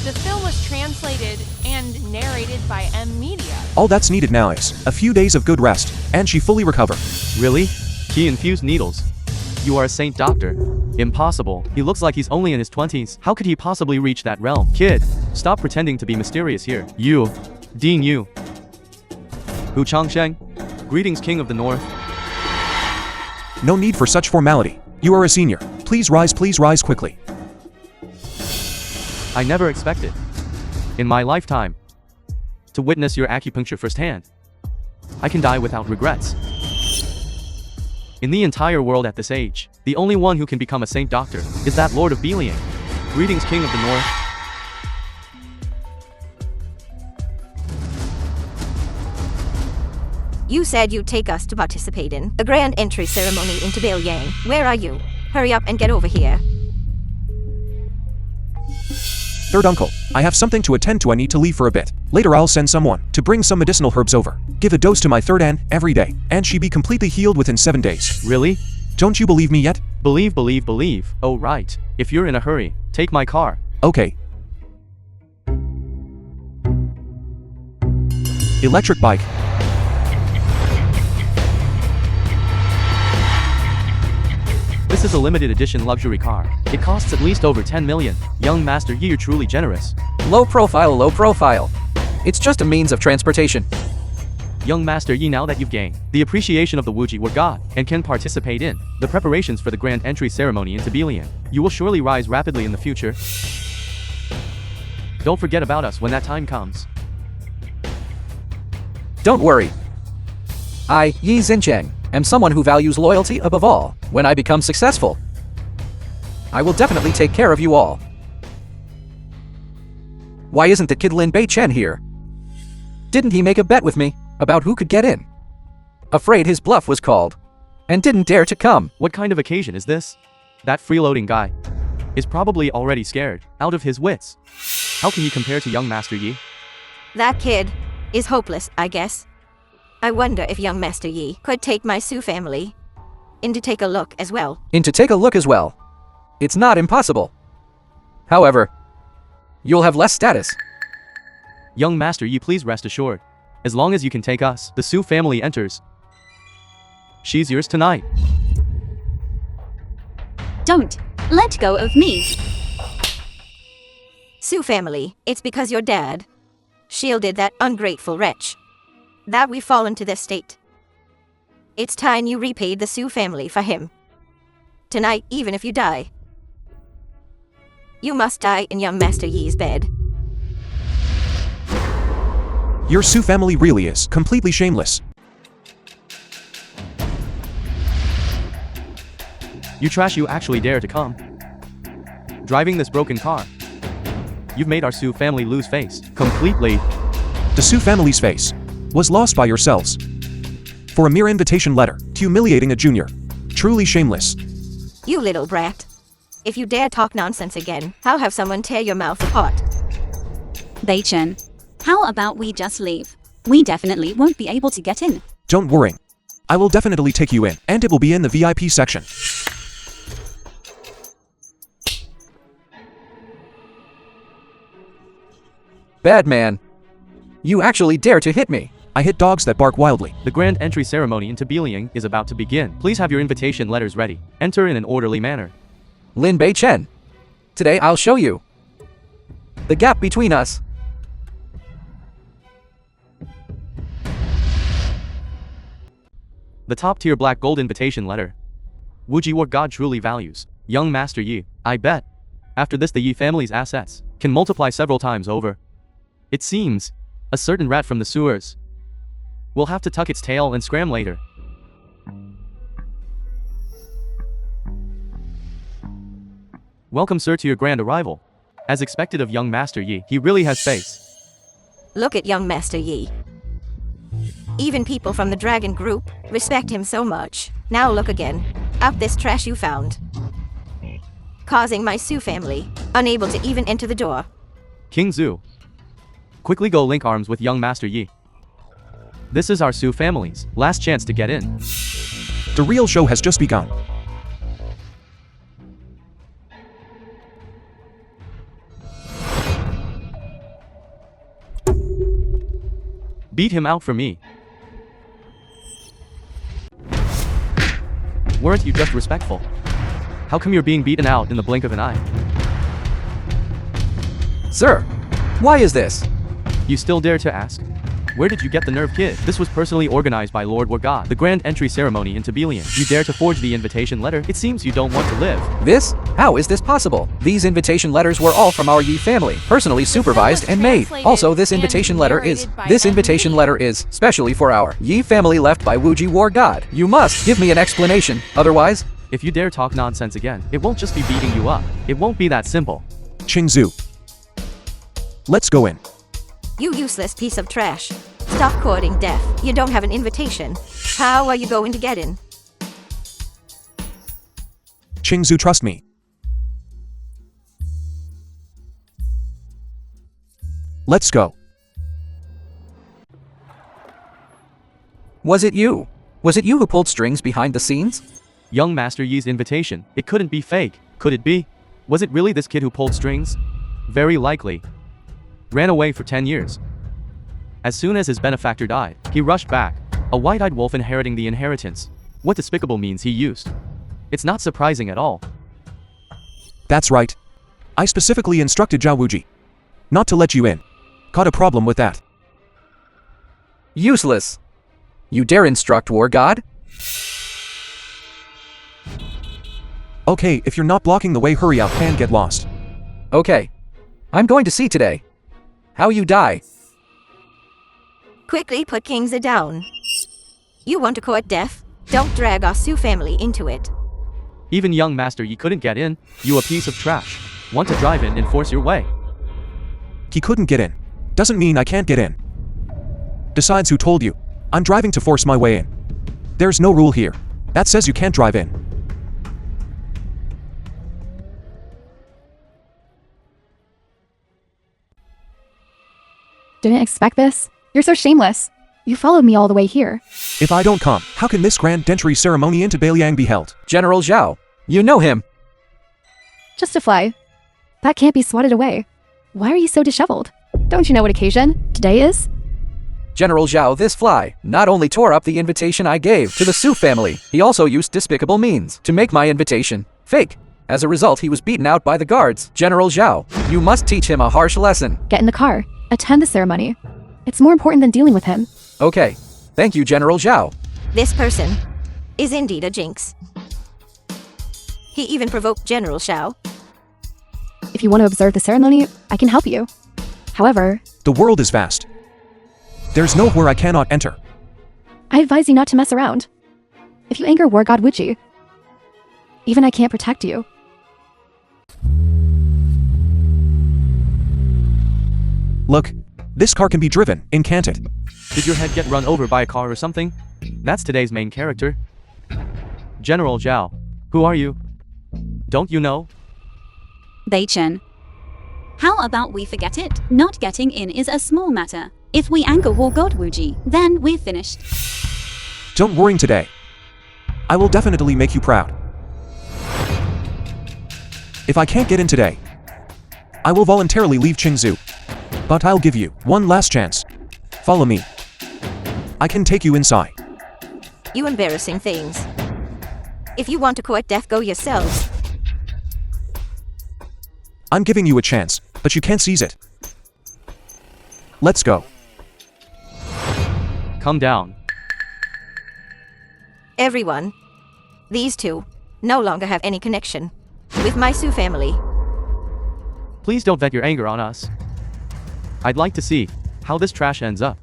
Speaker 7: The film was translated and narrated by M Media.
Speaker 2: All that's needed now is a few days of good rest, and she fully recover.
Speaker 1: Really? He infused needles. You are a saint doctor. Impossible. He looks like he's only in his 20s. How could he possibly reach that realm? Kid, stop pretending to be mysterious here. You. Dean Yu. Hu Changsheng. Greetings, King of the North.
Speaker 2: No need for such formality. You are a senior. Please rise quickly.
Speaker 1: I never expected, in my lifetime, to witness your acupuncture firsthand. I can die without regrets. In the entire world at this age, the only one who can become a saint doctor is that Lord of Beliang. Greetings, King of the North.
Speaker 3: You said you'd take us to participate in a grand entry ceremony into Beliang. Where are you? Hurry up and get over here.
Speaker 2: Third uncle, I have something to attend to. I need to leave for a bit. Later I'll send someone to bring some medicinal herbs over. Give a dose to my third aunt every day, and she be completely healed within 7 days.
Speaker 1: Really?
Speaker 2: Don't you believe me yet?
Speaker 1: Believe. Oh right. If you're in a hurry, take my car.
Speaker 2: Okay. Electric bike.
Speaker 1: This is a limited edition luxury car. It costs at least over 10 million. Young Master Yi, you're truly generous.
Speaker 8: Low profile. It's just a means of transportation.
Speaker 1: Young Master Yi, now that you've gained the appreciation of the Wuji War God and can participate in the preparations for the grand entry ceremony into Beliang, you will surely rise rapidly in the future. Don't forget about us when that time comes.
Speaker 8: Don't worry. I, Yi Xincheng, am someone who values loyalty above all. When I become successful, I will definitely take care of you all. Why isn't the kid Lin Bei-chen here? Didn't he make a bet with me about who could get in? Afraid his bluff was called, and didn't dare to come.
Speaker 1: What kind of occasion is this? That freeloading guy is probably already scared out of his wits. How can he compare to young Master Yi?
Speaker 3: That kid is hopeless, I guess. I wonder if young Master Yi could take my Su family in to take a look as well.
Speaker 8: It's not impossible. However, you'll have less status.
Speaker 1: Young Master Yi, please rest assured. As long as you can take us, the Su family enters. She's yours tonight.
Speaker 4: Don't let go of me.
Speaker 3: Su family, it's because your dad shielded that ungrateful wretch that we've fallen to this state. It's time you repaid the Su family for him. Tonight, even if you die, you must die in young Master Yi's bed.
Speaker 2: Your Su family really is completely shameless.
Speaker 1: You trash, you actually dare to come driving this broken car. You've made our Su family lose face completely.
Speaker 2: The Su family's face was lost by yourselves for a mere invitation letter, humiliating a junior. Truly shameless.
Speaker 3: You little brat. If you dare talk nonsense again, I'll have someone tear your mouth apart.
Speaker 4: Bei-chen, how about we just leave? We definitely won't be able to get in.
Speaker 2: Don't worry. I will definitely take you in, and it will be in the VIP section.
Speaker 8: Bad man. You actually dare to hit me.
Speaker 2: I hit dogs that bark wildly.
Speaker 1: The grand entry ceremony into Beliang is about to begin. Please have your invitation letters ready. Enter in an orderly manner.
Speaker 8: Lin Bei-chen. Today I'll show you the gap between us.
Speaker 1: The top-tier black gold invitation letter. Wuji War God truly values young Master Yi. I bet after this the Yi family's assets can multiply several times over. It seems A certain rat from the sewers. We'll have to tuck its tail and scram later. Welcome, sir, to your grand arrival. As expected of young Master Yi, he really has face.
Speaker 3: Look at young Master Yi. Even people from the dragon group respect him so much. Now look again. Up this trash you found. Causing my Su family unable to even enter the door.
Speaker 1: King Zhu. Quickly go link arms with young Master Yi. This is our Su family's last chance to get in.
Speaker 2: The real show has just begun.
Speaker 1: Beat him out for me. Weren't you just respectful? How come you're being beaten out in the blink of an eye?
Speaker 8: Sir, why is this?
Speaker 1: You still dare to ask? Where did you get the nerve, kid? This was personally organized by Lord Wargod, the grand entry ceremony into Belian. You dare to forge the invitation letter? It seems you don't want to live.
Speaker 8: This? How is this possible? These invitation letters were all from our Yi family, personally supervised and made. Also, this invitation letter is specially for our Yi family left by Wuji War God. You must give me an explanation, otherwise...
Speaker 1: If you dare talk nonsense again, it won't just be beating you up. It won't be that simple.
Speaker 2: Qingzu. Let's go in.
Speaker 3: You useless piece of trash. Stop courting death. You don't have an invitation. How are you going to get in?
Speaker 2: Qingzu, trust me. Let's go.
Speaker 8: Was it you? Was it you who pulled strings behind the scenes?
Speaker 1: Young Master Yi's invitation. It couldn't be fake. Could it be? Was it really this kid who pulled strings? Very likely. Ran away for 10 years. As soon as his benefactor died, he rushed back, a white-eyed wolf inheriting the inheritance. What despicable means he used. It's not surprising at all.
Speaker 2: That's right. I specifically instructed Zhao Wuji not to let you in. Got a problem with that?
Speaker 8: Useless. You dare instruct War God?
Speaker 2: Okay, if you're not blocking the way, hurry up and get lost.
Speaker 8: Okay. I'm going to see today how you die.
Speaker 3: Quickly put Kingza down. You want to court death? Don't drag our Su family into it.
Speaker 1: Even young Master Yi couldn't get in. You a piece of trash. Want to drive in and force your way?
Speaker 2: He couldn't get in. Doesn't mean I can't get in. Besides, who told you? I'm driving to force my way in. There's no rule here that says you can't drive in.
Speaker 5: Didn't expect this? You're so shameless. You followed me all the way here.
Speaker 2: If I don't come, how can this grand entry ceremony into Beiliang be held?
Speaker 8: General Zhao. You know him.
Speaker 5: Just a fly. That can't be swatted away. Why are you so disheveled? Don't you know what occasion today is?
Speaker 8: General Zhao, this fly not only tore up the invitation I gave to the Su family, he also used despicable means to make my invitation fake. As a result, he was beaten out by the guards. General Zhao, you must teach him a harsh lesson.
Speaker 5: Get in the car. Attend the ceremony. It's more important than dealing with him.
Speaker 8: Okay. Thank you, General Zhao.
Speaker 3: This person is indeed a jinx. He even provoked General Zhao.
Speaker 5: If you want to observe the ceremony, I can help you. However,
Speaker 2: the world is vast. There's nowhere I cannot enter.
Speaker 5: I advise you not to mess around. If you anger War God Wuji, even I can't protect you.
Speaker 2: Look, this car can be driven, can't it?
Speaker 1: Did your head get run over by a car or something? That's today's main character. General Zhao. Who are you? Don't you know?
Speaker 4: Beichen. How about we forget it? Not getting in is a small matter. If we anger War God Wuji, then we're finished.
Speaker 2: Don't worry today. I will definitely make you proud. If I can't get in today, I will voluntarily leave Qingzu. But I'll give you one last chance. Follow me. I can take you inside.
Speaker 3: You embarrassing things. If you want to court death, go yourselves.
Speaker 2: I'm giving you a chance, but you can't seize it. Let's go.
Speaker 1: Come down.
Speaker 3: Everyone. These two no longer have any connection with my Su family.
Speaker 1: Please don't vent your anger on us. I'd like to see how this trash ends up.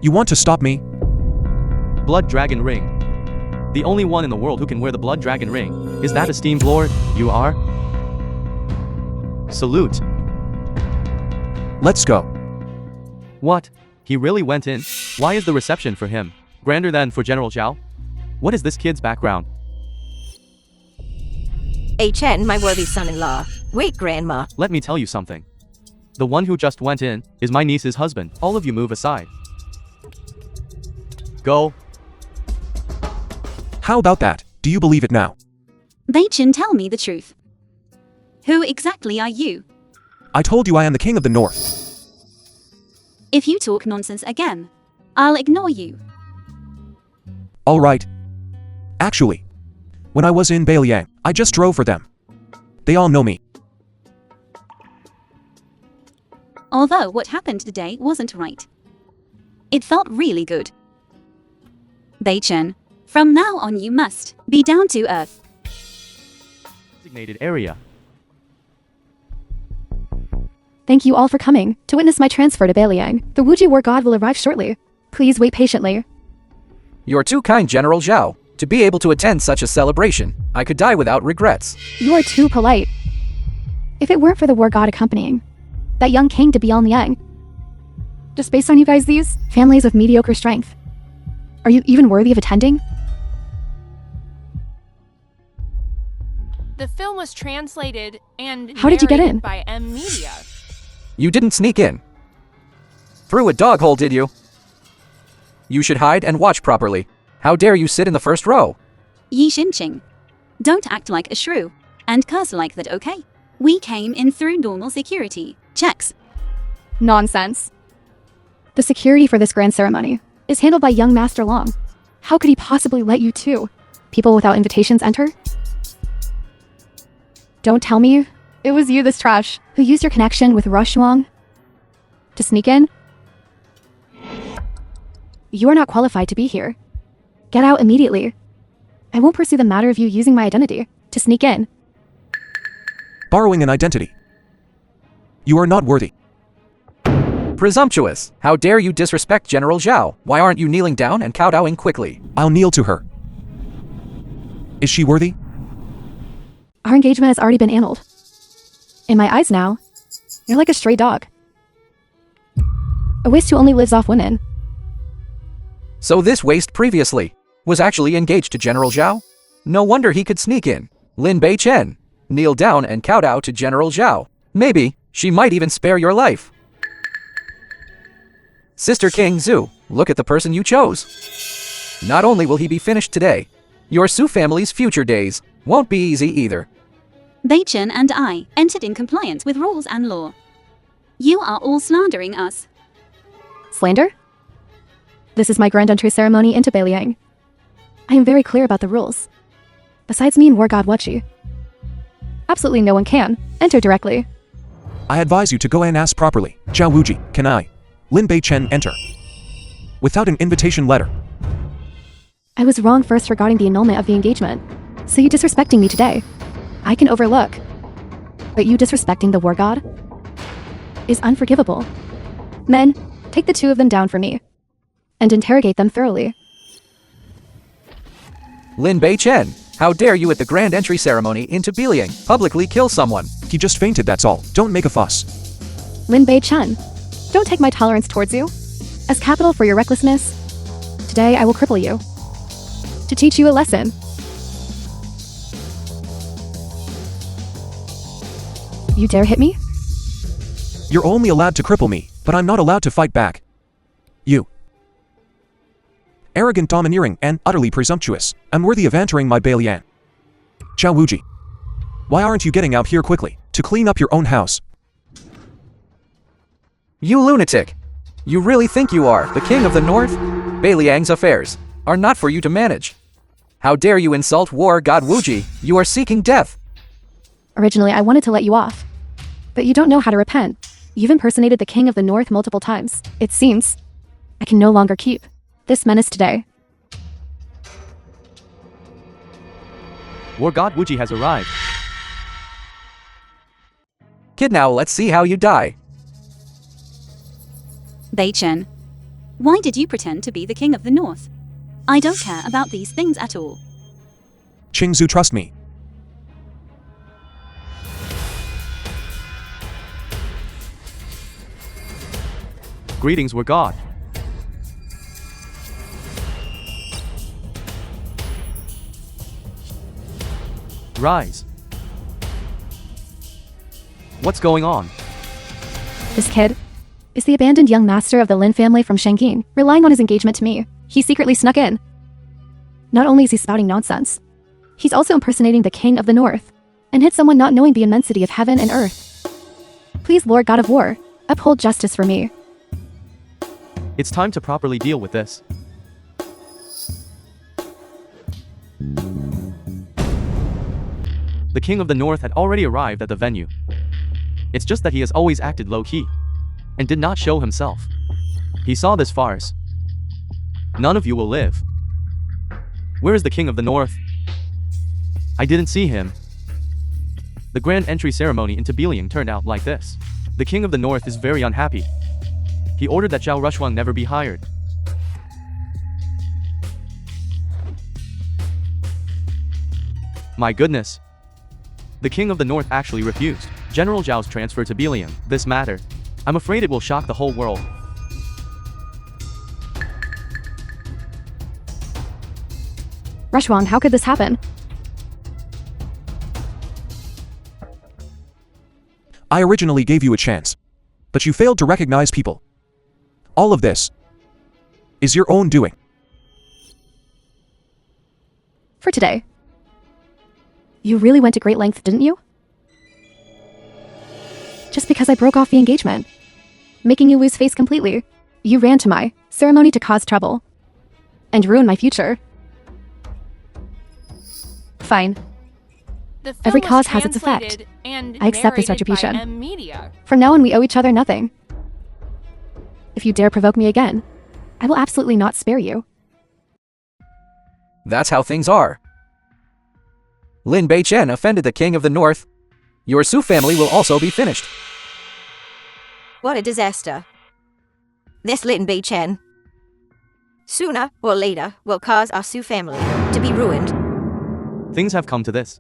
Speaker 2: You want to stop me?
Speaker 1: Blood Dragon Ring. The only one in the world who can wear the Blood Dragon Ring. Is that esteemed lord? You are? Salute.
Speaker 2: Let's go.
Speaker 1: What? He really went in? Why is the reception for him grander than for General Zhao? What is this kid's background?
Speaker 3: Chen, my worthy son-in-law. Wait, Grandma.
Speaker 1: Let me tell you something. The one who just went in is my niece's husband. All of you move aside. Go.
Speaker 2: How about that? Do you believe it now?
Speaker 4: Chen, tell me the truth. Who exactly are you?
Speaker 2: I told you I am the king of the north.
Speaker 4: If you talk nonsense again, I'll ignore you.
Speaker 2: All right. Actually, when I was in Beiliang, I just drove for them. They all know me.
Speaker 4: Although what happened today wasn't right. It felt really good. Chen, from now on you must be down to earth.
Speaker 1: Designated area.
Speaker 5: Thank you all for coming to witness my transfer to Beiliang. The Wuji war god will arrive shortly. Please wait patiently.
Speaker 8: You're too kind, General Zhao. To be able to attend such a celebration, I could die without regrets.
Speaker 5: You are too polite. If it weren't for the war god accompanying that young king to Beiliang, just based on you guys, these families of mediocre strength, are you even worthy of attending?
Speaker 7: The film was translated and
Speaker 5: How did you get
Speaker 7: narrated
Speaker 5: in?
Speaker 7: by M Media.
Speaker 8: You didn't sneak in. Through a dog hole, did you? You should hide and watch properly. How dare you sit in the first row?
Speaker 4: Yi Xinqing. Don't act like a shrew and curse like that, okay? We came in through normal security checks.
Speaker 5: Nonsense. The security for this grand ceremony is handled by young Master Long. How could he possibly let you two people without invitations enter? Don't tell me it was you, this trash, who used your connection with Rushuang to sneak in? You are not qualified to be here. Get out immediately. I won't pursue the matter of you using my identity to sneak in.
Speaker 2: Borrowing an identity. You are not worthy.
Speaker 8: Presumptuous. How dare you disrespect General Zhao? Why aren't you kneeling down and kowtowing quickly?
Speaker 2: I'll kneel to her. Is she worthy?
Speaker 5: Our engagement has already been annulled. In my eyes now, you're like a stray dog. A waste who only lives off women.
Speaker 8: So this waste previously was actually engaged to General Zhao? No wonder he could sneak in. Lin Bei Chen, kneel down and kowtow to General Zhao. Maybe she might even spare your life. Sister King Zhu, look at the person you chose. Not only will he be finished today, your Su family's future days won't be easy either.
Speaker 4: Chen and I entered in compliance with rules and law. You are all slandering us.
Speaker 5: Slander? This is my grand entry ceremony into Beiliang. I am very clear about the rules. Besides me and War God Wuchi, absolutely no one can enter directly.
Speaker 2: I advise you to go and ask properly. Zhao Wuji, can I, Lin Bei Chen, enter? Without an invitation letter.
Speaker 5: I was wrong first regarding the annulment of the engagement, so you disrespecting me today, I can overlook. But you disrespecting the War God is unforgivable. Men, take the two of them down for me and interrogate them thoroughly.
Speaker 8: Lin Bei Chen, how dare you at the grand entry ceremony into Beiliang publicly kill someone?
Speaker 2: He just fainted, that's all. Don't make a fuss.
Speaker 5: Lin Bei Chen, don't take my tolerance towards you as capital for your recklessness. Today I will cripple you to teach you a lesson. You dare hit me?
Speaker 2: You're only allowed to cripple me, but I'm not allowed to fight back. You. Arrogant, domineering, and utterly presumptuous. I'm worthy of entering my Beiliang. Zhao Wuji. Why aren't you getting out here quickly to clean up your own house?
Speaker 8: You lunatic! You really think you are the king of the north? Beiliang's affairs are not for you to manage. How dare you insult war god Wuji? You are seeking death.
Speaker 5: Originally, I wanted to let you off, but you don't know how to repent. You've impersonated the king of the north multiple times. It seems I can no longer keep this menace today.
Speaker 1: War God Wuji has arrived.
Speaker 8: Kid, now let's see how you die.
Speaker 4: Bei Chen, why did you pretend to be the king of the north? I don't care about these things at all.
Speaker 2: Qingzu, trust me.
Speaker 1: Greetings were God. Rise. What's going on?
Speaker 5: This kid is the abandoned young master of the Lin family from Shangjing, relying on his engagement to me. He secretly snuck in. Not only is he spouting nonsense, he's also impersonating the king of the north, and hit someone not knowing the immensity of heaven and earth. Please, Lord God of War, uphold justice for me.
Speaker 1: It's time to properly deal with this. The king of the north had already arrived at the venue. It's just that he has always acted low-key and did not show himself. He saw this farce. None of you will live. Where is the king of the north? I didn't see him. The grand entry ceremony into Beliang turned out like this. The king of the north is very unhappy. He ordered that Zhao Rushuang never be hired. My goodness. The king of the north actually refused General Zhao's transfer to Beliang. This matter, I'm afraid it will shock the whole world.
Speaker 5: Rushuang, how could this happen?
Speaker 2: I originally gave you a chance, but you failed to recognize people. All of this is your own doing.
Speaker 5: For today. You really went to great lengths, didn't you? Just because I broke off the engagement, making you lose face completely, you ran to my ceremony to cause trouble and ruin my future. Fine.
Speaker 7: The film
Speaker 5: Every
Speaker 7: was
Speaker 5: cause has its effect.
Speaker 7: translated and
Speaker 5: I accept this
Speaker 7: narrated by
Speaker 5: retribution.
Speaker 7: M-Media.
Speaker 5: From now on, we owe each other nothing. If you dare provoke me again, I will absolutely not spare you.
Speaker 8: That's how things are. Lin Bei Chen offended the king of the north. Your Su family will also be finished.
Speaker 3: What a disaster. This Lin Bei Chen, sooner or later, will cause our Su family to be ruined.
Speaker 1: Things have come to this.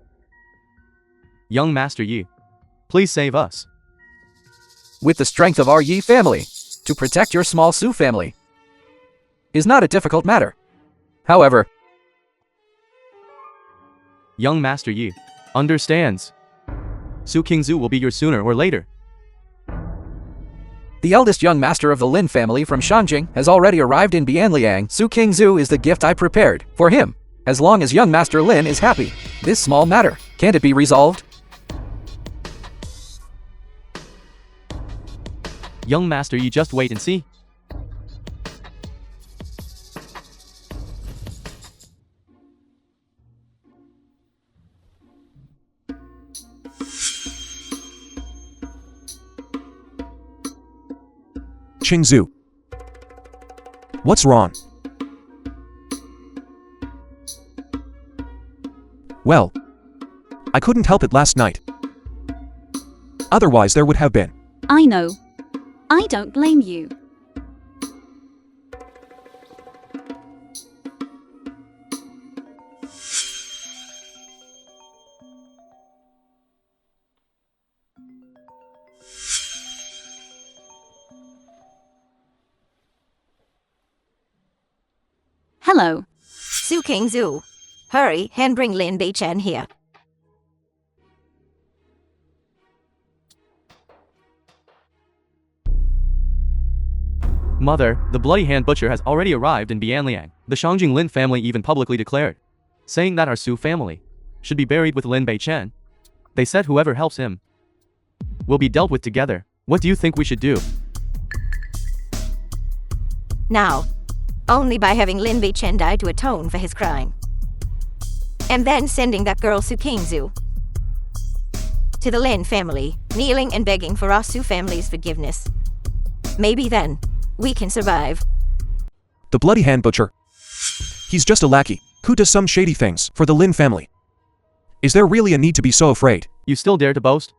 Speaker 1: Young Master Yi, please save us.
Speaker 8: With the strength of our Yi family, to protect your small Su family is not a difficult matter. However,
Speaker 1: Young Master Yi understands. Su Qingzu will be yours sooner or later.
Speaker 8: the eldest young master of the Lin family from Shangjing has already arrived in Bianliang. Su Qingzu is the gift I prepared for him. As long as young Master Lin is happy, this small matter, can't it be resolved?
Speaker 1: Young Master Yi, just wait and see.
Speaker 2: Qingzu. What's wrong? Well, I couldn't help it last night. Otherwise there would have been.
Speaker 4: I know. I don't blame you. Hello.
Speaker 3: Su Qingzu, hurry and bring Lin Bei Chen here.
Speaker 1: Mother, the bloody hand butcher has already arrived in Bianliang. The Shangjing Lin family even publicly declared, saying that our Su family should be buried with Lin Bei Chen. They said whoever helps him will be dealt with together. What do you think we should do?
Speaker 3: Now, only by having Lin Bei Chen die to atone for his crime. And then sending that girl Su Qingzu to the Lin family, kneeling and begging for our Su family's forgiveness. Maybe then, we can survive.
Speaker 2: The bloody hand butcher. He's just a lackey who does some shady things for the Lin family. Is there really a need to be so afraid?
Speaker 1: You still dare to boast?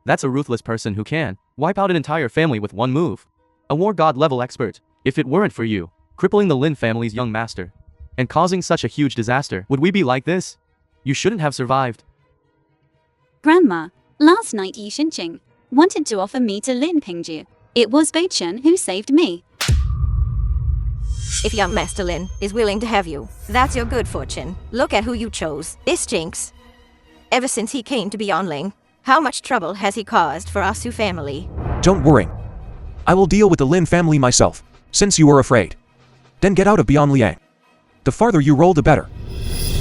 Speaker 1: That's a ruthless person who can wipe out an entire family with one move. A war god level expert. If it weren't for you, crippling the Lin family's young master, and causing such a huge disaster, would we be like this? You shouldn't have survived.
Speaker 4: Grandma, last night Yi Xinqing wanted to offer me to Lin Pingju. It was Bei Chen who saved me.
Speaker 3: If young Master Lin is willing to have you, that's your good fortune. Look at who you chose. This Jinx. Ever since he came to Beyondling, how much trouble has he caused for our Su family?
Speaker 2: Don't worry. I will deal with the Lin family myself, since you were afraid. Then get out of Beyond Liang. The farther you roll, the better.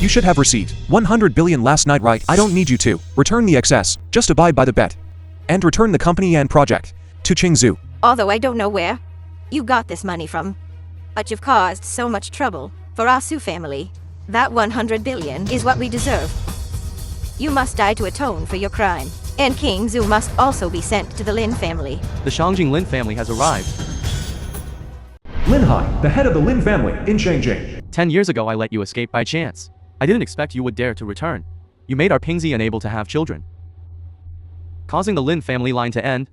Speaker 2: You should have received 100 billion last night, right? I don't need you to return the excess, just abide by the bet. And return the company and project to Qingzhou.
Speaker 3: Although I don't know where you got this money from, but you've caused so much trouble for our Su family. That 100 billion is what we deserve. You must die to atone for your crime. And King Zhu must also be sent to the Lin family.
Speaker 1: The Shangjing Lin family has arrived.
Speaker 6: Lin Hai, the head of the Lin family in Shangjing.
Speaker 1: 10 years ago I let you escape by chance. I didn't expect you would dare to return. You made our Pingzi unable to have children, causing the Lin family line to end.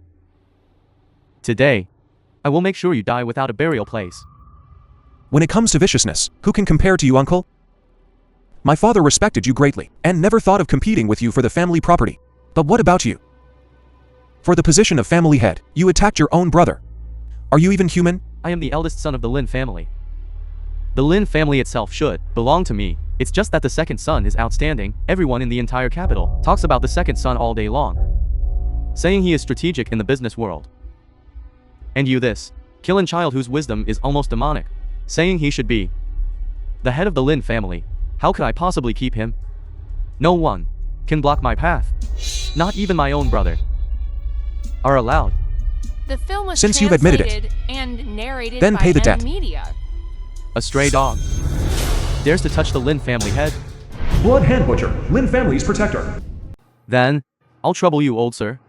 Speaker 1: Today, I will make sure you die without a burial place.
Speaker 2: When it comes to viciousness, who can compare to you, uncle? My father respected you greatly, and never thought of competing with you for the family property. But what about you? For the position of family head, you attacked your own brother. Are you even human?
Speaker 1: I am the eldest son of the Lin family. The Lin family itself should belong to me. It's just that the second son is outstanding. Everyone in the entire capital talks about the second son all day long, saying he is strategic in the business world. And you this, Killen child whose wisdom is almost demonic, saying he should be the head of the Lin family. How could I possibly keep him? No one can block my path. Not even my own brother are allowed.
Speaker 7: The film was
Speaker 2: Since you've admitted it,
Speaker 7: translated and narrated
Speaker 2: then
Speaker 7: by
Speaker 2: pay the debt.
Speaker 7: Media.
Speaker 1: A stray dog dares to touch the Lin family head?
Speaker 6: Blood Hand Butcher, Lin family's protector.
Speaker 1: Then, I'll trouble you, old sir.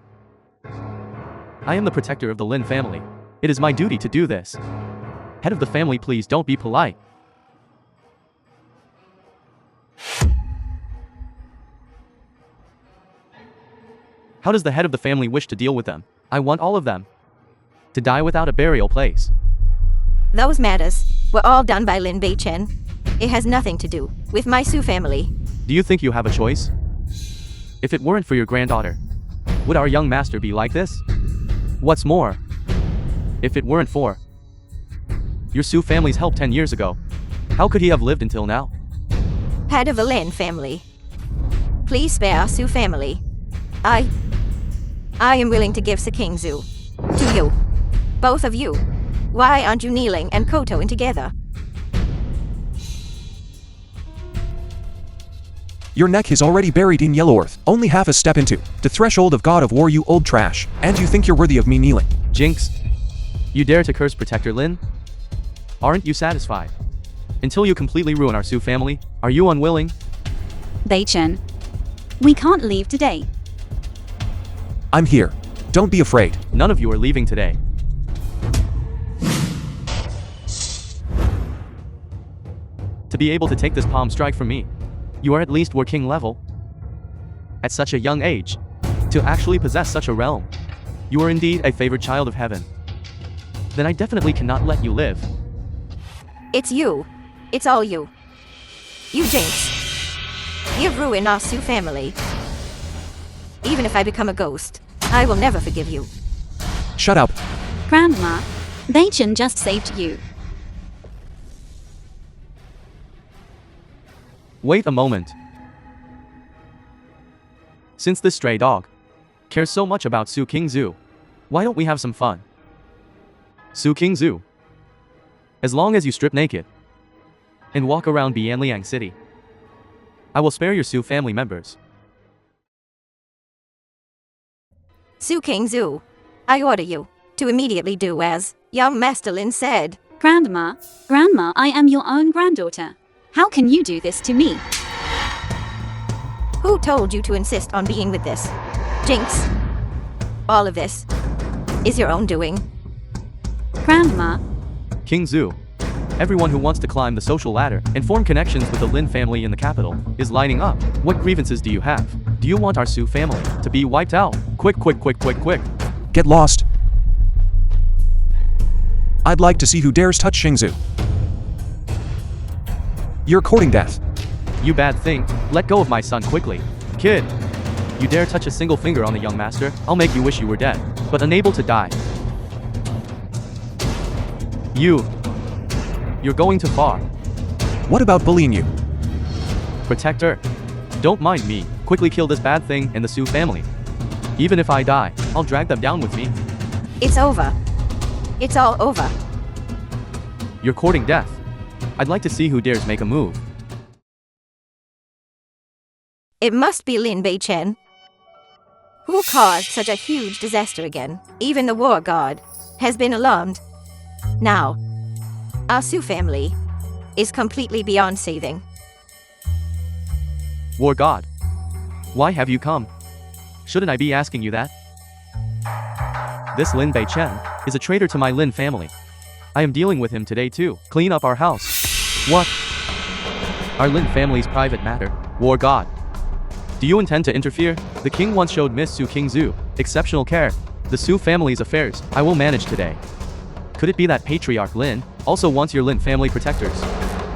Speaker 1: I am the protector of the Lin family. It is my duty to do this. Head of the family, please don't be polite. How does the head of the family wish to deal with them? I want all of them to die without a burial place.
Speaker 3: Those matters were all done by Lin Beichen. It has nothing to do with my Su family.
Speaker 1: Do you think you have a choice? If it weren't for your granddaughter, would our young master be like this? What's more, if it weren't for your Su family's help 10 years ago, how could he have lived until now?
Speaker 3: Head of the Lin family, please spare our Su family. I am willing to give King Zhu to you. Both of you. Why aren't you kneeling and kowtowing together?
Speaker 2: Your neck is already buried in yellow earth, only half a step into the threshold of God of War, you old trash, and you think you're worthy of me kneeling.
Speaker 1: Jinx, you dare to curse Protector Lin? Aren't you satisfied? Until you completely ruin our Su family, are you unwilling?
Speaker 4: Bei Chen, we can't leave today.
Speaker 2: I'm here. Don't be afraid.
Speaker 1: None of you are leaving today. To be able to take this palm strike from me, you are at least War King level. At such a young age, to actually possess such a realm, you are indeed a favored child of heaven. Then I definitely cannot let you live.
Speaker 3: It's you. It's all you. You Jinx. You've ruined our Su family. Even if I become a ghost, I will never forgive you.
Speaker 2: Shut up.
Speaker 4: Grandma, Bei Chen just saved you.
Speaker 1: Wait a moment. Since this stray dog cares so much about Su King Zhu, why don't we have some fun? Su King Zhu, as long as you strip naked and walk around Bianliang City, I will spare your Su family members.
Speaker 3: Su King Zhu, I order you to immediately do as young Master Lin said.
Speaker 4: Grandma, I am your own granddaughter. How can you do this to me?
Speaker 3: Who told you to insist on being with this? Jinx. All of this is your own doing.
Speaker 4: Grandma,
Speaker 1: King Zhu, Everyone who wants to climb the social ladder and form connections with the Lin family in the capital is lining up. What grievances do you have? Do you want our Su family to be wiped out? Quick, quick, quick, quick, quick.
Speaker 2: Get lost. I'd like to see who dares touch Xingzu. You're courting death.
Speaker 1: You bad thing, let go of my son quickly. Kid, you dare touch a single finger on the young master, I'll make you wish you were dead, but unable to die. You're going too far.
Speaker 2: What about bullying you?
Speaker 1: Protector, don't mind me. Quickly kill this bad thing and the Su family. Even if I die, I'll drag them down with me.
Speaker 3: It's over. It's all over.
Speaker 1: You're courting death. I'd like to see who dares make a move.
Speaker 3: It must be Lin Beichen. Who caused such a huge disaster again? Even the war god has been alarmed. Now, our Su family is completely beyond saving.
Speaker 1: War god, why have you come? Shouldn't I be asking you that? This Lin Beichen is a traitor to my Lin family. I am dealing with him today too. Clean up our house. What? Our Lin family's private matter. War god. Do you intend to interfere? The king once showed Miss Su Kingzu exceptional care. The Su family's affairs I will manage today. Could it be that Patriarch Lin also wants your Lin family protectors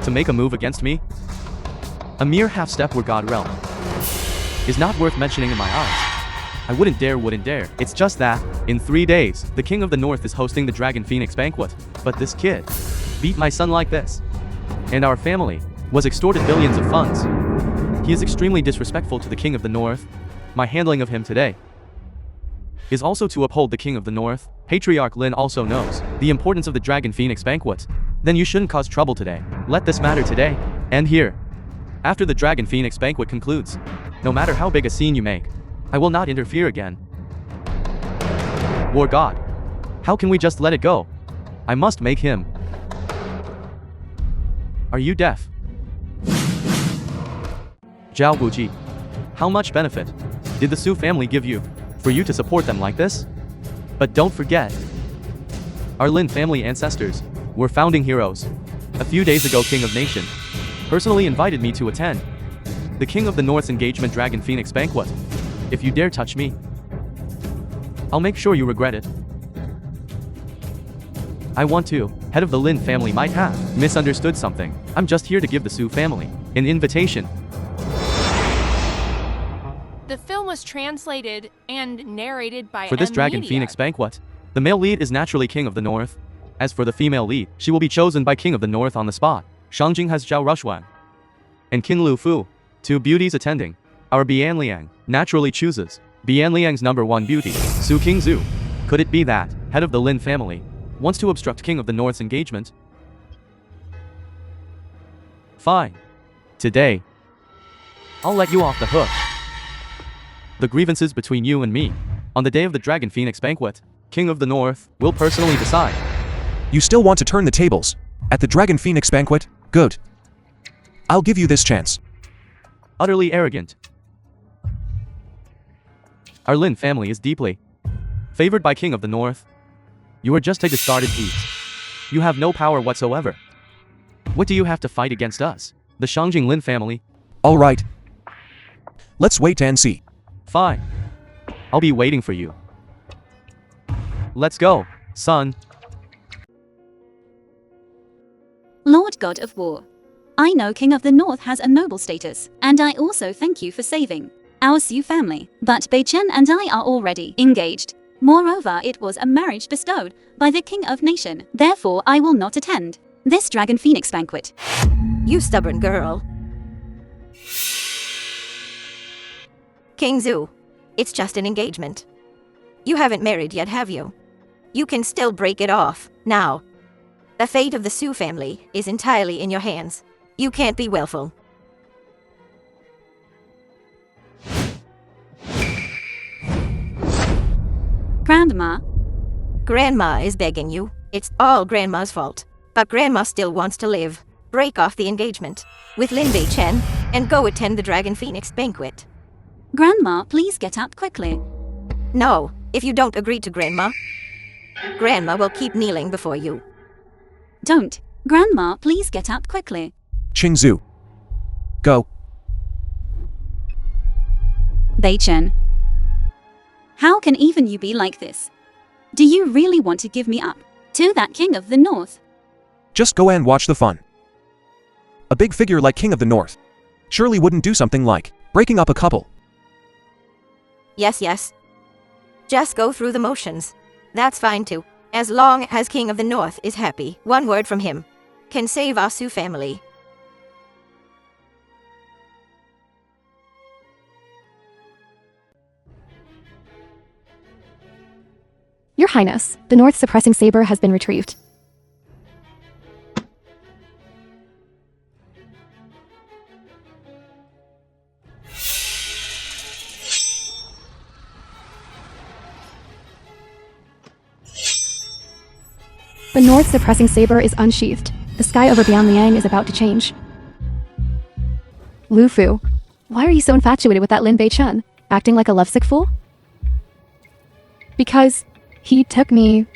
Speaker 1: to make a move against me? A mere half-step were God realm is not worth mentioning in my eyes. I wouldn't dare. It's just that, in 3 days, the King of the North is hosting the Dragon Phoenix banquet. But this kid beat my son like this. And our family was extorted billions of funds. He is extremely disrespectful to the King of the North. My handling of him today is also to uphold the King of the North. Patriarch Lin also knows the importance of the Dragon Phoenix banquet. Then you shouldn't cause trouble today. Let this matter today end here. After the Dragon Phoenix banquet concludes, no matter how big a scene you make, I will not interfere again. War God, how can we just let it go? I must make him. Are you deaf? Zhao Buji, how much benefit did the Su family give you for you to support them like this? But don't forget, our Lin family ancestors were founding heroes. A few days ago, King of Nation personally invited me to attend the King of the North's engagement Dragon Phoenix banquet. If you dare touch me, I'll make sure you regret it. I want to. Head of the Lin family might have misunderstood something. I'm just here to give the Su family an invitation.
Speaker 7: The film was translated and narrated by
Speaker 1: For this Dragon Phoenix banquet, the male lead is naturally King of the North. As for the female lead, she will be chosen by King of the North on the spot. Shangjing has Zhao Rushuan and King Lu Fu, two beauties attending. Our Bian Liang naturally chooses Bian Liang's #1 beauty, Su Kingzu. Could it be that head of the Lin family wants to obstruct King of the North's engagement? Fine. Today, I'll let you off the hook. The grievances between you and me on the day of the Dragon Phoenix banquet, King of the North will personally decide.
Speaker 2: You still want to turn the tables at the Dragon Phoenix banquet? Good. I'll give you this chance.
Speaker 1: Utterly arrogant. Our Lin family is deeply favored by King of the North. You are just a discarded piece. You have no power whatsoever. What do you have to fight against us, the Shangjing Lin family?
Speaker 2: All right. Let's wait and see.
Speaker 1: Fine. I'll be waiting for you. Let's go, son.
Speaker 4: Lord God of War, I know King of the North has a noble status, and I also thank you for saving our Su family, but Beichen and I are already engaged. Moreover, it was a marriage bestowed by the King of Nation. Therefore, I will not attend this Dragon Phoenix banquet.
Speaker 3: You stubborn girl. King Zhu, it's just an engagement. You haven't married yet, have you? You can still break it off, now. The fate of the Su family is entirely in your hands. You can't be willful.
Speaker 4: Grandma,
Speaker 3: Grandma is begging you. It's all Grandma's fault. But Grandma still wants to live. Break off the engagement with Lin Beichen and go attend the Dragon Phoenix banquet.
Speaker 4: Grandma, please get up quickly.
Speaker 3: No, if you don't agree to Grandma, Grandma will keep kneeling before you.
Speaker 4: Don't. Grandma, please get up quickly.
Speaker 2: Qingzu. Go.
Speaker 4: Bei Chen. How can even you be like this? Do you really want to give me up to that King of the North?
Speaker 2: Just go and watch the fun. A big figure like King of the North surely wouldn't do something like breaking up a couple.
Speaker 3: Yes. Just go through the motions. That's fine too. As long as King of the North is happy, one word from him can save our Su family.
Speaker 5: Your Highness, the North's suppressing saber has been retrieved. The North's suppressing saber is unsheathed. The sky over Bianliang is about to change. Lu Fu, why are you so infatuated with that Lin Bei Chen, acting like a lovesick fool? Because he took me.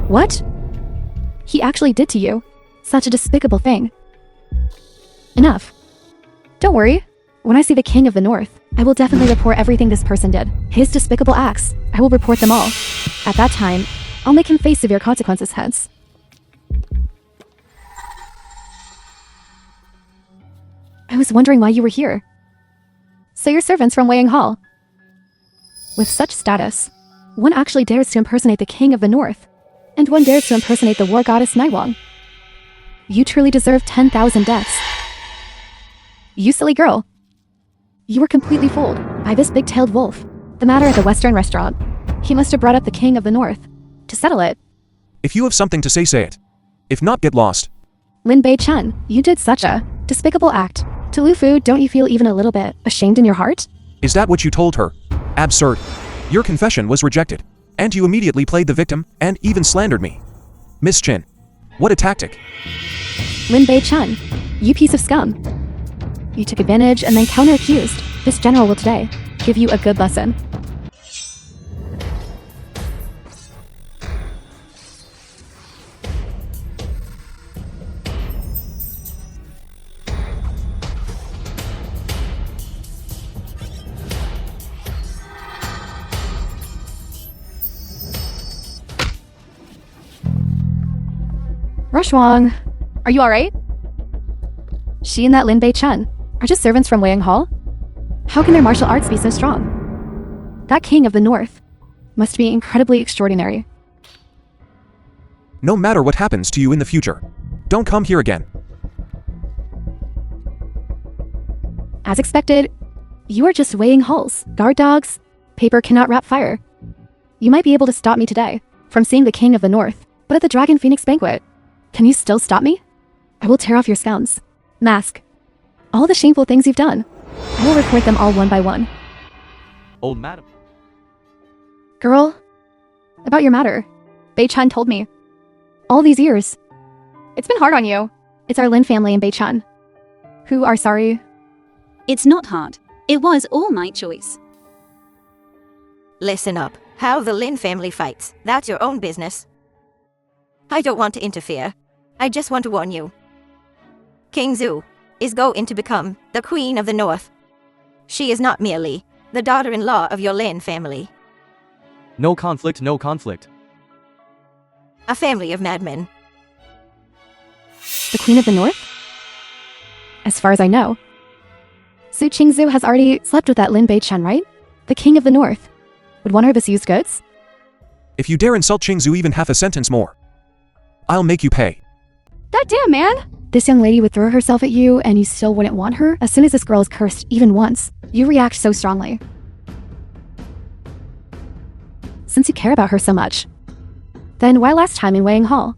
Speaker 5: What? He actually did to you. Such a despicable thing. Enough. Don't worry. When I see the King of the North, I will definitely report everything this person did. His despicable acts. I will report them all. At that time, I'll make him face severe consequences, heads. I was wondering why you were here. So you're servants from Weiang Hall. With such status, one actually dares to impersonate the King of the North, and one dares to impersonate the war goddess Naiwang. You truly deserve 10,000 deaths. You silly girl. You were completely fooled by this big-tailed wolf. The matter at the Western restaurant. He must have brought up the King of the North to settle it.
Speaker 2: If you have something to say, say it. If not, get lost.
Speaker 5: Lin Bei Chen, you did such a despicable act. To Lu Fu, don't you feel even a little bit ashamed in your heart?
Speaker 2: Is that what you told her? Absurd. Your confession was rejected, and you immediately played the victim and even slandered me. Miss Chin, what a tactic.
Speaker 5: Lin Bei Chen, you piece of scum. You took advantage and then counter-accused. This general will today give you a good lesson. Rushwang, are you alright? She and that Lin Bei Chen are just servants from Weiang Hall? How can their martial arts be so strong? That King of the North must be incredibly extraordinary.
Speaker 2: No matter what happens to you in the future, don't come here again.
Speaker 5: As expected, you are just Weiang Hall's guard dogs. Paper cannot wrap fire. You might be able to stop me today from seeing the King of the North, but at the Dragon Phoenix banquet, can you still stop me? I will tear off your scowns, mask, all the shameful things you've done. I will report them all one by one.
Speaker 1: Old madam.
Speaker 5: Girl, about your matter, Bei Chen told me. All these years, it's been hard on you. It's our Lin family and Bei Chen, who are sorry.
Speaker 4: It's not hard. It was all my choice.
Speaker 3: Listen up. How the Lin family fights, that's your own business. I don't want to interfere. I just want to warn you. King Zhu is going to become the Queen of the North. She is not merely the daughter-in-law of your Lin family.
Speaker 1: No conflict, no conflict.
Speaker 3: A family of madmen.
Speaker 5: The Queen of the North? As far as I know, Su Qingzu has already slept with that Lin Bei Chen, right? The King of the North. Would want her misused goods?
Speaker 2: If you dare insult Qingzu even half a sentence more, I'll make you pay.
Speaker 5: That damn man! This young lady would throw herself at you and you still wouldn't want her? As soon as this girl is cursed even once, you react so strongly. Since you care about her so much, then why last time in Weiang Hall,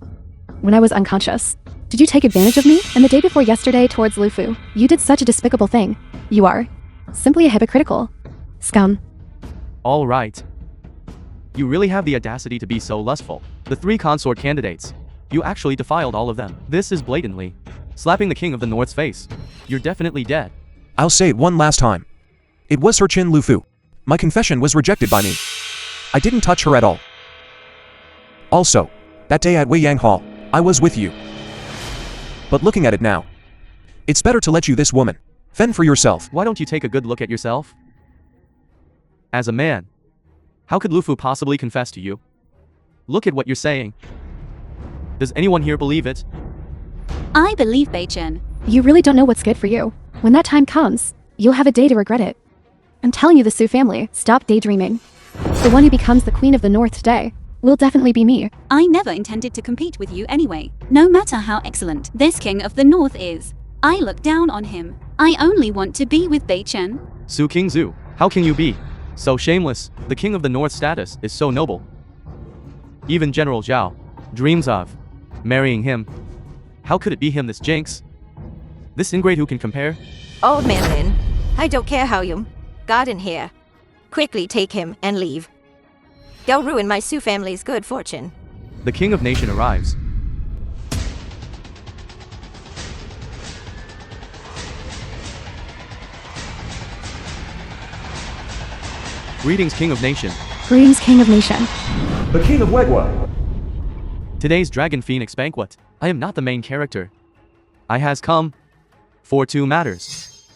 Speaker 5: when I was unconscious, did you take advantage of me? And the day before yesterday towards Lu Fu, you did such a despicable thing. You are simply a hypocritical scum.
Speaker 1: All right. You really have the audacity to be so lustful. The 3 consort candidates. You actually defiled all of them. This is blatantly slapping the King of the North's face. You're definitely dead.
Speaker 2: I'll say it one last time. It was her Chin Lu Fu. My confession was rejected by me. I didn't touch her at all. Also, That day at Weiyang Hall, I was with you. But looking at it now, it's better to let you this woman fend for yourself.
Speaker 1: Why don't you take a good look at yourself? As a man, how could Lufu possibly confess to you? Look at what you're saying. Does anyone here believe it?
Speaker 4: I believe Bei-chen.
Speaker 5: You really don't know what's good for you. When that time comes, you'll have a day to regret it. I'm telling you, the Su family, stop daydreaming. The one who becomes the Queen of the North today will definitely be me.
Speaker 4: I never intended to compete with you anyway. No matter how excellent this King of the North is, I look down on him. I only want to be with Bei-chen.
Speaker 1: Su Qingzu, how can you be so shameless? The King of the North status is so noble. Even General Zhao dreams of marrying him. How could it be him, this jinx? This ingrate who can compare?
Speaker 3: Old man Lin, I don't care how you got in here. Quickly take him and leave. They'll ruin my Su family's good fortune.
Speaker 1: The King of Nation arrives. Greetings, King of Nation.
Speaker 5: Greetings, King of Nation.
Speaker 6: The King of Legua.
Speaker 1: Today's Dragon Phoenix banquet. I am not the main character. I has come for two matters.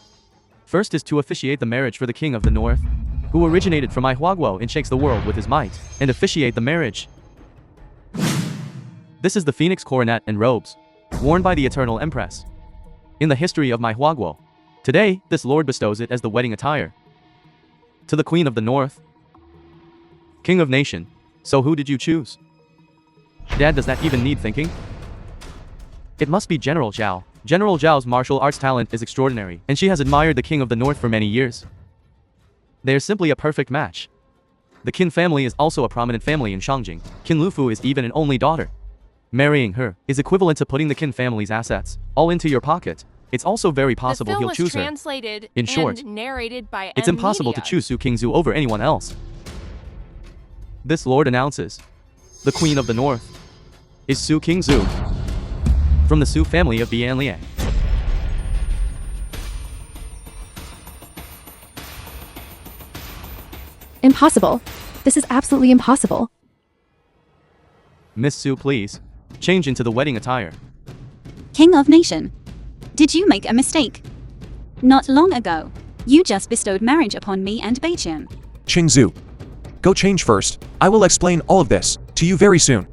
Speaker 1: First is to officiate the marriage for the King of the North, who originated from Ihuaguo and shakes the world with his might, and officiate the marriage. This is the Phoenix coronet and robes, worn by the Eternal Empress. In the history of Ihuaguo, today, this lord bestows it as the wedding attire to the Queen of the North. King of Nation, so who did you choose? Dad, does that even need thinking? It must be General Zhao. General Zhao's martial arts talent is extraordinary, and she has admired the King of the North for many years. They are simply a perfect match. The Qin family is also a prominent family in Shangjing. Qin Lufu is even an only daughter. Marrying her is equivalent to putting the Qin family's assets all into your pocket. It's also very possible he'll choose her.
Speaker 7: Translated
Speaker 1: In short,
Speaker 7: and narrated by
Speaker 1: it's impossible to choose Su Qingzu over anyone else. This lord announces, the Queen of the North is Su Qingzu, from the Su family of Bianliang.
Speaker 5: Impossible. This is absolutely impossible.
Speaker 1: Miss Su, please, change into the wedding attire.
Speaker 4: King of Nation. Did you make a mistake? Not long ago, you just bestowed marriage upon me and Bei-chen.
Speaker 2: Qingzu, go change first. I will explain all of this to you very soon.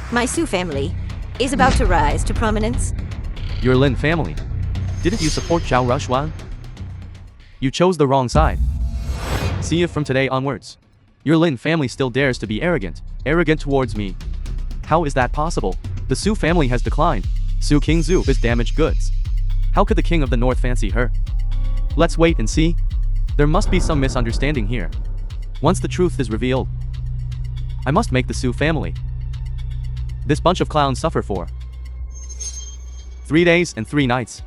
Speaker 3: My Su family is about to rise to prominence.
Speaker 1: Your Lin family. Didn't you support Zhao Rushuan? You chose the wrong side. See if from today onwards, your Lin family still dares to be arrogant towards me. How is that possible? The Su family has declined. Su Qingzu is damaged goods. How could the King of the North fancy her? Let's wait and see. There must be some misunderstanding here. Once the truth is revealed, I must make the Su family, this bunch of clowns, suffer for 3 days and 3 nights.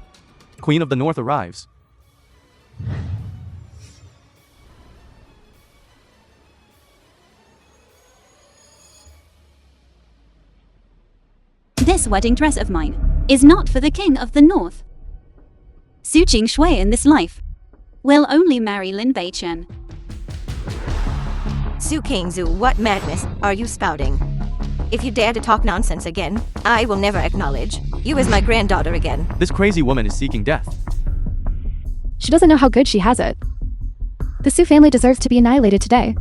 Speaker 1: Queen of the North arrives.
Speaker 4: This wedding dress of mine is not for the King of the North. Su Jingshui in this life will only marry Lin Bei-chen.
Speaker 3: Su Qingzu, what madness are you spouting? If you dare to talk nonsense again, I will never acknowledge you as my granddaughter again.
Speaker 1: This crazy woman is seeking death.
Speaker 5: She doesn't know how good she has it. The Su family deserves to be annihilated today.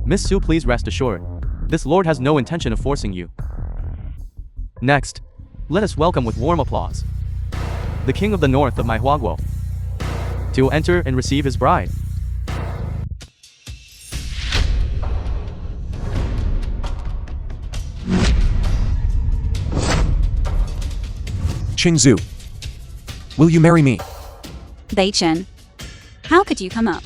Speaker 1: Miss Su, please rest assured. This lord has no intention of forcing you. Next, let us welcome with warm applause the King of the North of Ihuaguo to enter and receive his bride.
Speaker 2: Qingzu, will you marry me?
Speaker 4: Bei-chen, how could you come up?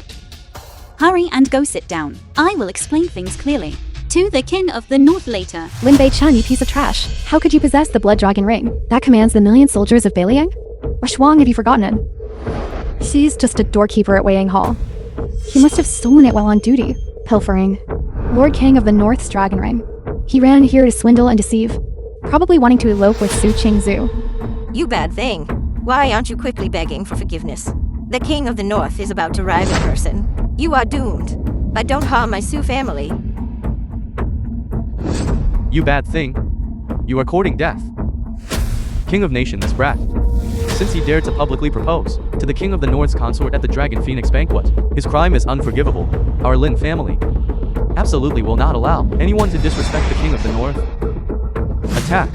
Speaker 4: Hurry and go sit down. I will explain things clearly to the King of the North later.
Speaker 5: Lin Bei-chen, you piece of trash. How could you possess the Blood Dragon Ring that commands the million soldiers of Beiliang? Or Shuang, have you forgotten it? She's just a doorkeeper at Weiyang Hall. He must have stolen it while on duty. Pilfering. Lord King of the North's Dragon Ring. He ran here to swindle and deceive, probably wanting to elope with Su Qingzu.
Speaker 3: You bad thing. Why aren't you quickly begging for forgiveness? The King of the North is about to arrive in person. You are doomed. But don't harm my Sioux family.
Speaker 1: You bad thing. You are courting death. King of Nation, this brat. Since he dared to publicly propose to the King of the North's consort at the Dragon Phoenix banquet, his crime is unforgivable. Our Lin family absolutely will not allow anyone to disrespect the King of the North. Attack.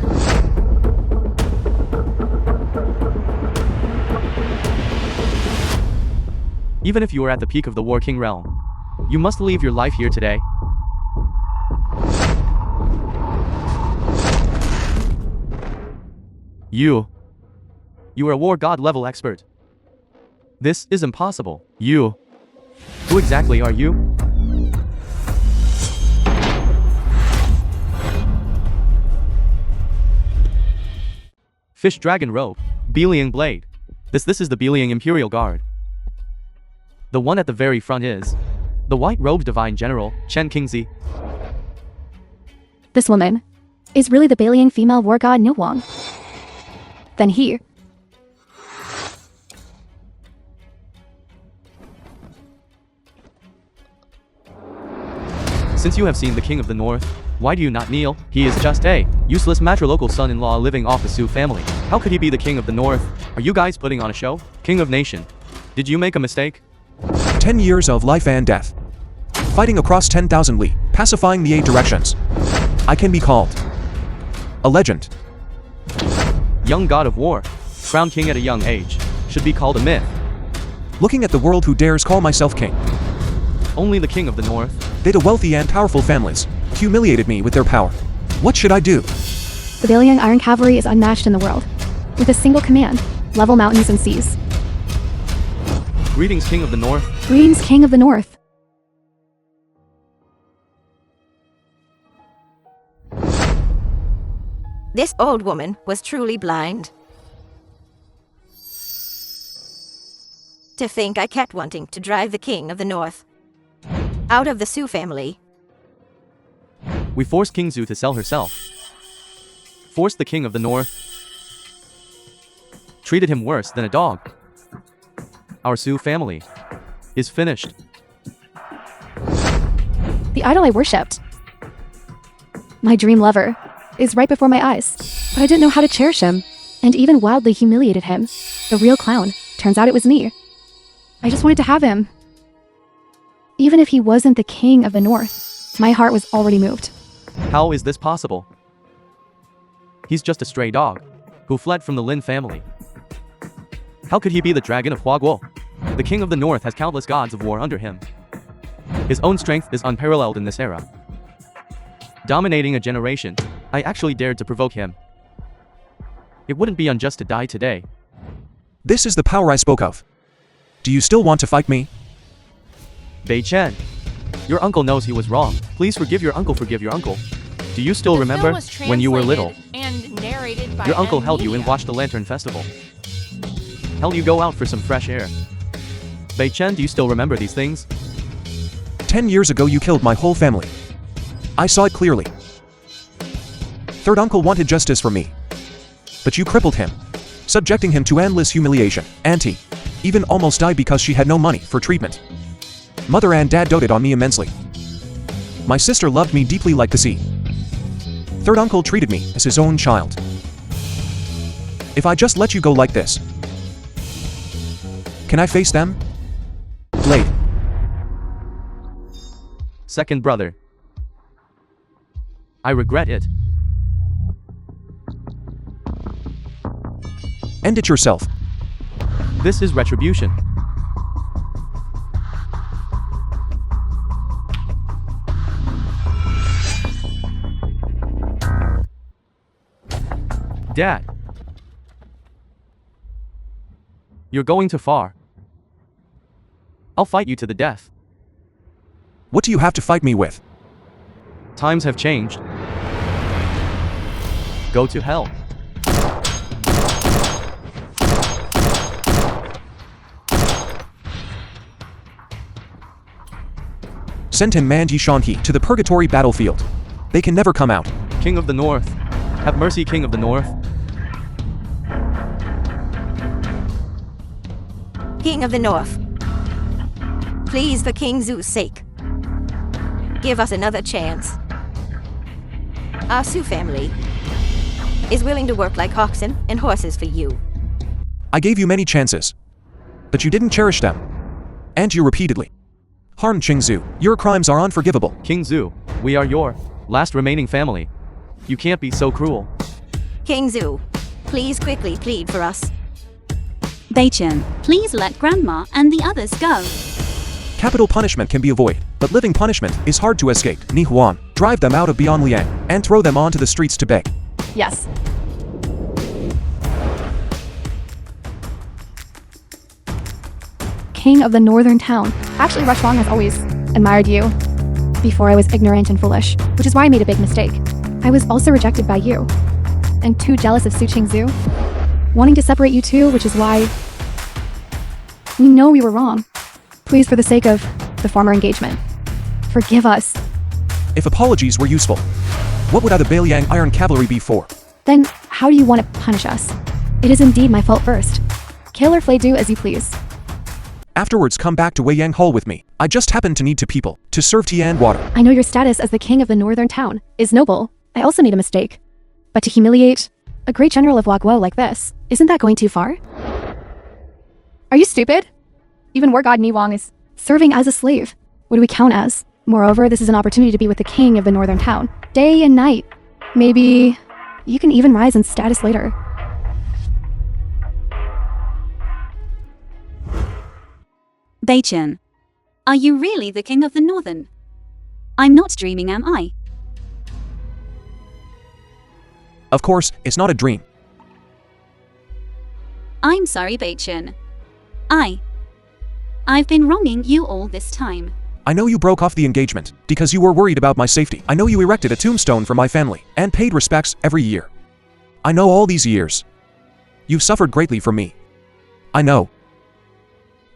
Speaker 1: Even if you are at the peak of the War King realm, you must leave your life here today. You are a war god level expert. This is impossible. Who exactly are you? Fish Dragon Robe, Beliang Blade. This is the Beliang Imperial Guard. The one at the very front is the White Robed Divine General, Chen Qingzi.
Speaker 5: This woman is really the Beliang female war god Nilwang. Then he.
Speaker 1: Since you have seen the King of the North, why do you not kneel? He is just a useless matrilocal son-in-law living off the Sioux family. How could he be the King of the North? Are you guys putting on a show? King of Nation, did you make a mistake?
Speaker 2: 10 years of life and death. Fighting across 10,000 li, pacifying the 8 directions. I can be called a legend.
Speaker 1: Young god of war, crowned king at a young age, should be called a myth.
Speaker 2: Looking at the world, who dares call myself king?
Speaker 1: Only the King of the North.
Speaker 2: They, the wealthy and powerful families, humiliated me with their power. What should I do?
Speaker 5: The Beliang Iron Cavalry is unmatched in the world. With a single command, level mountains and seas.
Speaker 1: Greetings, King of the North.
Speaker 5: Greetings, King of the North.
Speaker 3: This old woman was truly blind. To think I kept wanting to drive the King of the North out of the Sioux family.
Speaker 1: We forced King Zhu to sell herself. Forced the King of the North. Treated him worse than a dog. Our Sioux family is finished.
Speaker 5: The idol I worshipped, my dream lover, is right before my eyes. But I didn't know how to cherish him, and even wildly humiliated him. The real clown. Turns out it was me. I just wanted to have him. Even if he wasn't the King of the North, my heart was already moved.
Speaker 1: How is this possible? He's just a stray dog who fled from the Lin family. How could he be the Dragon of Huaguo? The King of the North has countless gods of war under him. His own strength is unparalleled in this era. Dominating a generation, I actually dared to provoke him. It wouldn't be unjust to die today.
Speaker 2: This is the power I spoke of. Do you still want to fight me?
Speaker 1: Bei Chen, your uncle knows he was wrong. Please forgive your uncle, forgive your uncle. Do you still remember when you were little?
Speaker 7: And narrated by
Speaker 1: Your uncle held you and
Speaker 7: media.
Speaker 1: watched the Lantern Festival. Held you go out for some fresh air. Bei Chen, do you still remember these things?
Speaker 2: 10 years ago you killed my whole family. I saw it clearly. Third uncle wanted justice for me. But you crippled him, subjecting him to endless humiliation. Auntie even almost died because she had no money for treatment. Mother and dad doted on me immensely. My sister loved me deeply like the sea. Third uncle treated me as his own child. If I just let you go like this, can I face them? Blade.
Speaker 1: Second brother. I regret it.
Speaker 2: End it yourself.
Speaker 1: This is retribution. Dad. You're going too far. I'll fight you to the death.
Speaker 2: What do you have to fight me with?
Speaker 1: Times have changed. Go to hell.
Speaker 2: Send him Manji Shanhi to the purgatory battlefield. They can never come out.
Speaker 1: King of the North. Have mercy, King of the North.
Speaker 3: King of the North, please, for King Zoo's sake, give us another chance. Our Sioux family is willing to work like oxen and horses for you.
Speaker 2: I gave you many chances, but you didn't cherish them. And you repeatedly harmed Qingzu. Your crimes are unforgivable.
Speaker 1: King Zhu, we are your last remaining family. You can't be so cruel.
Speaker 3: King Zoo, please quickly plead for us.
Speaker 4: Beichen, please let Grandma and the others go.
Speaker 2: Capital punishment can be avoided, but living punishment is hard to escape. Ni Huan, drive them out of Bianliang and throw them onto the streets to beg.
Speaker 5: Yes. King of the northern town. Actually, Rushwang has always admired you. Before I was ignorant and foolish, which is why I made a big mistake. I was also rejected by you, and too jealous of Su Qingzu, wanting to separate you two, which is why we know we were wrong. Please, for the sake of the former engagement, forgive us.
Speaker 2: If apologies were useful, what would the Beiliang Iron Cavalry be for?
Speaker 5: Then how do you want to punish us? It is indeed my fault first. Kill or flay, do as you please.
Speaker 2: Afterwards come back to Weiyang Hall with me. I just happen to need 2 people to serve tea and water.
Speaker 5: I know your status as the king of the northern town is noble. I also made a mistake. But to humiliate a great general of Wagwo like this, isn't that going too far? Are you stupid? Even war god Niwang is serving as a slave. What do we count as? Moreover, this is an opportunity to be with the king of the northern town, day and night. Maybe you can even rise in status later.
Speaker 4: Beichen, are you really the king of the northern? I'm not dreaming, am I?
Speaker 2: Of course, it's not a dream.
Speaker 4: I'm sorry, Beichen. I've been wronging you all this time.
Speaker 2: I know you broke off the engagement because you were worried about my safety. I know you erected a tombstone for my family and paid respects every year. I know all these years. You've suffered greatly from me. I know.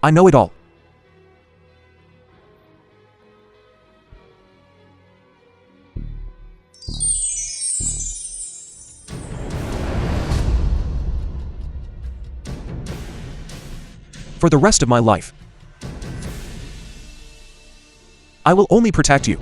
Speaker 2: I know it all. For the rest of my life, I will only protect you.